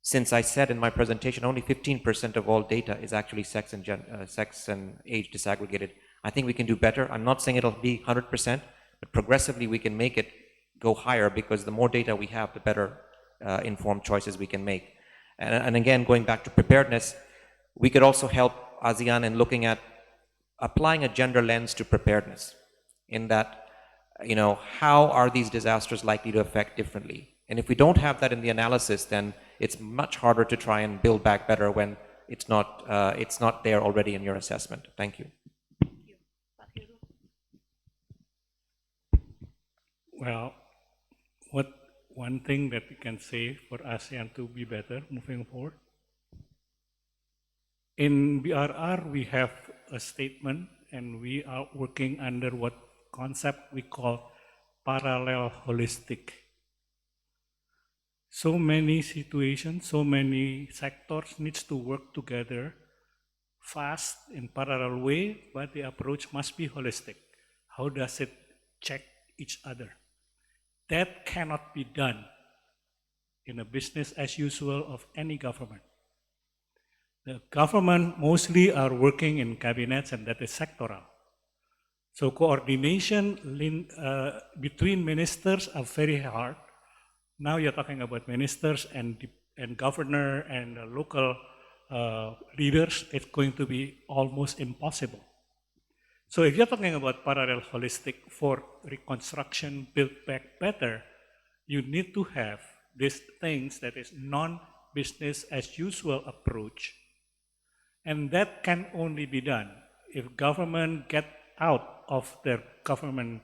since I said in my presentation only 15% of all data is actually sex and age disaggregated. I think we can do better. I'm not saying it'll be 100%, but progressively we can make it go higher, because the more data we have, the better informed choices we can make. And again, going back to preparedness, we could also help ASEAN in looking at applying a gender lens to preparedness, in that, how are these disasters likely to affect differently? And if we don't have that in the analysis, then it's much harder to try and build back better when it's not there already in your assessment. Thank you. Well, one thing that we can say for ASEAN to be better moving forward? In BRR, we have a statement, and we are working under what concept we call parallel holistic. So many situations, so many sectors needs to work together fast in parallel way, but the approach must be holistic. How does it check each other? That cannot be done in a business as usual of any government. The government mostly are working in cabinets, and that is sectoral. So coordination between ministers are very hard. Now you're talking about ministers and governor and local leaders. It's going to be almost impossible. So if you're talking about parallel holistic for reconstruction, build back better, you need to have these things that is non-business as usual approach. And that can only be done if government get out of their government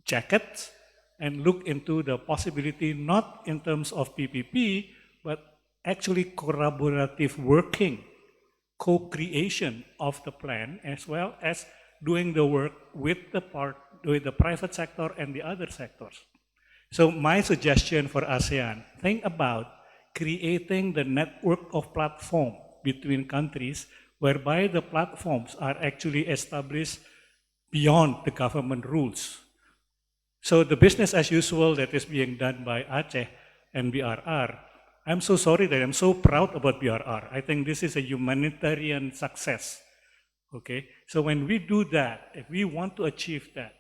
jackets and look into the possibility, not in terms of PPP, but actually collaborative working, co-creation of the plan, as well as doing the work with the private sector and the other sectors. So my suggestion for ASEAN, think about creating the network of platform between countries, whereby the platforms are actually established beyond the government rules. So the business as usual that is being done by Aceh and BRR, I'm so sorry that I'm so proud about BRR. I think this is a humanitarian success, okay? So when we do that, if we want to achieve that,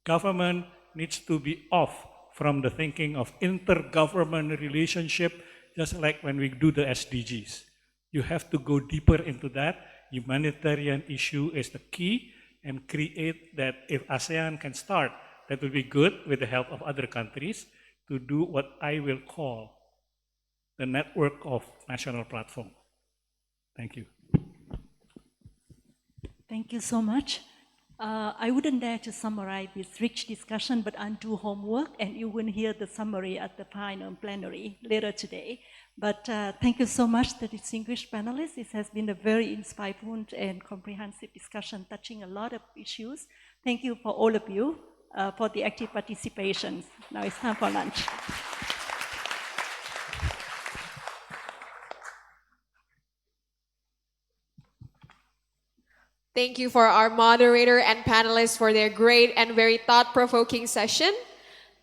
government needs to be off from the thinking of intergovernment relationship, just like when we do the SDGs. You have to go deeper into that. Humanitarian issue is the key, and create that. If ASEAN can start, that will be good with the help of other countries to do what I will call the network of national platform. Thank you. Thank you so much. I wouldn't dare to summarize this rich discussion, but I'll do homework, and you will hear the summary at the final plenary later today. But thank you so much, the distinguished panelists. This has been a very insightful and comprehensive discussion touching a lot of issues. Thank you for all of you for the active participation. Now it's time for lunch. Thank you for our moderator and panelists for their great and very thought-provoking session.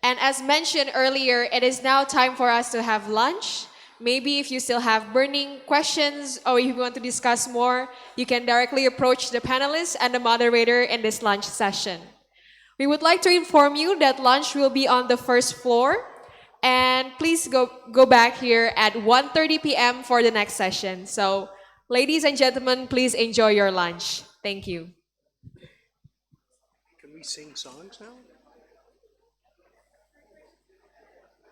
And as mentioned earlier, it is now time for us to have lunch. Maybe if you still have burning questions or if you want to discuss more, you can directly approach the panelists and the moderator in this lunch session. We would like to inform you that lunch will be on the first floor, and please go back here at 1:30 p.m. for the next session. So, ladies and gentlemen, please enjoy your lunch. Thank you. Can we we sing songs now?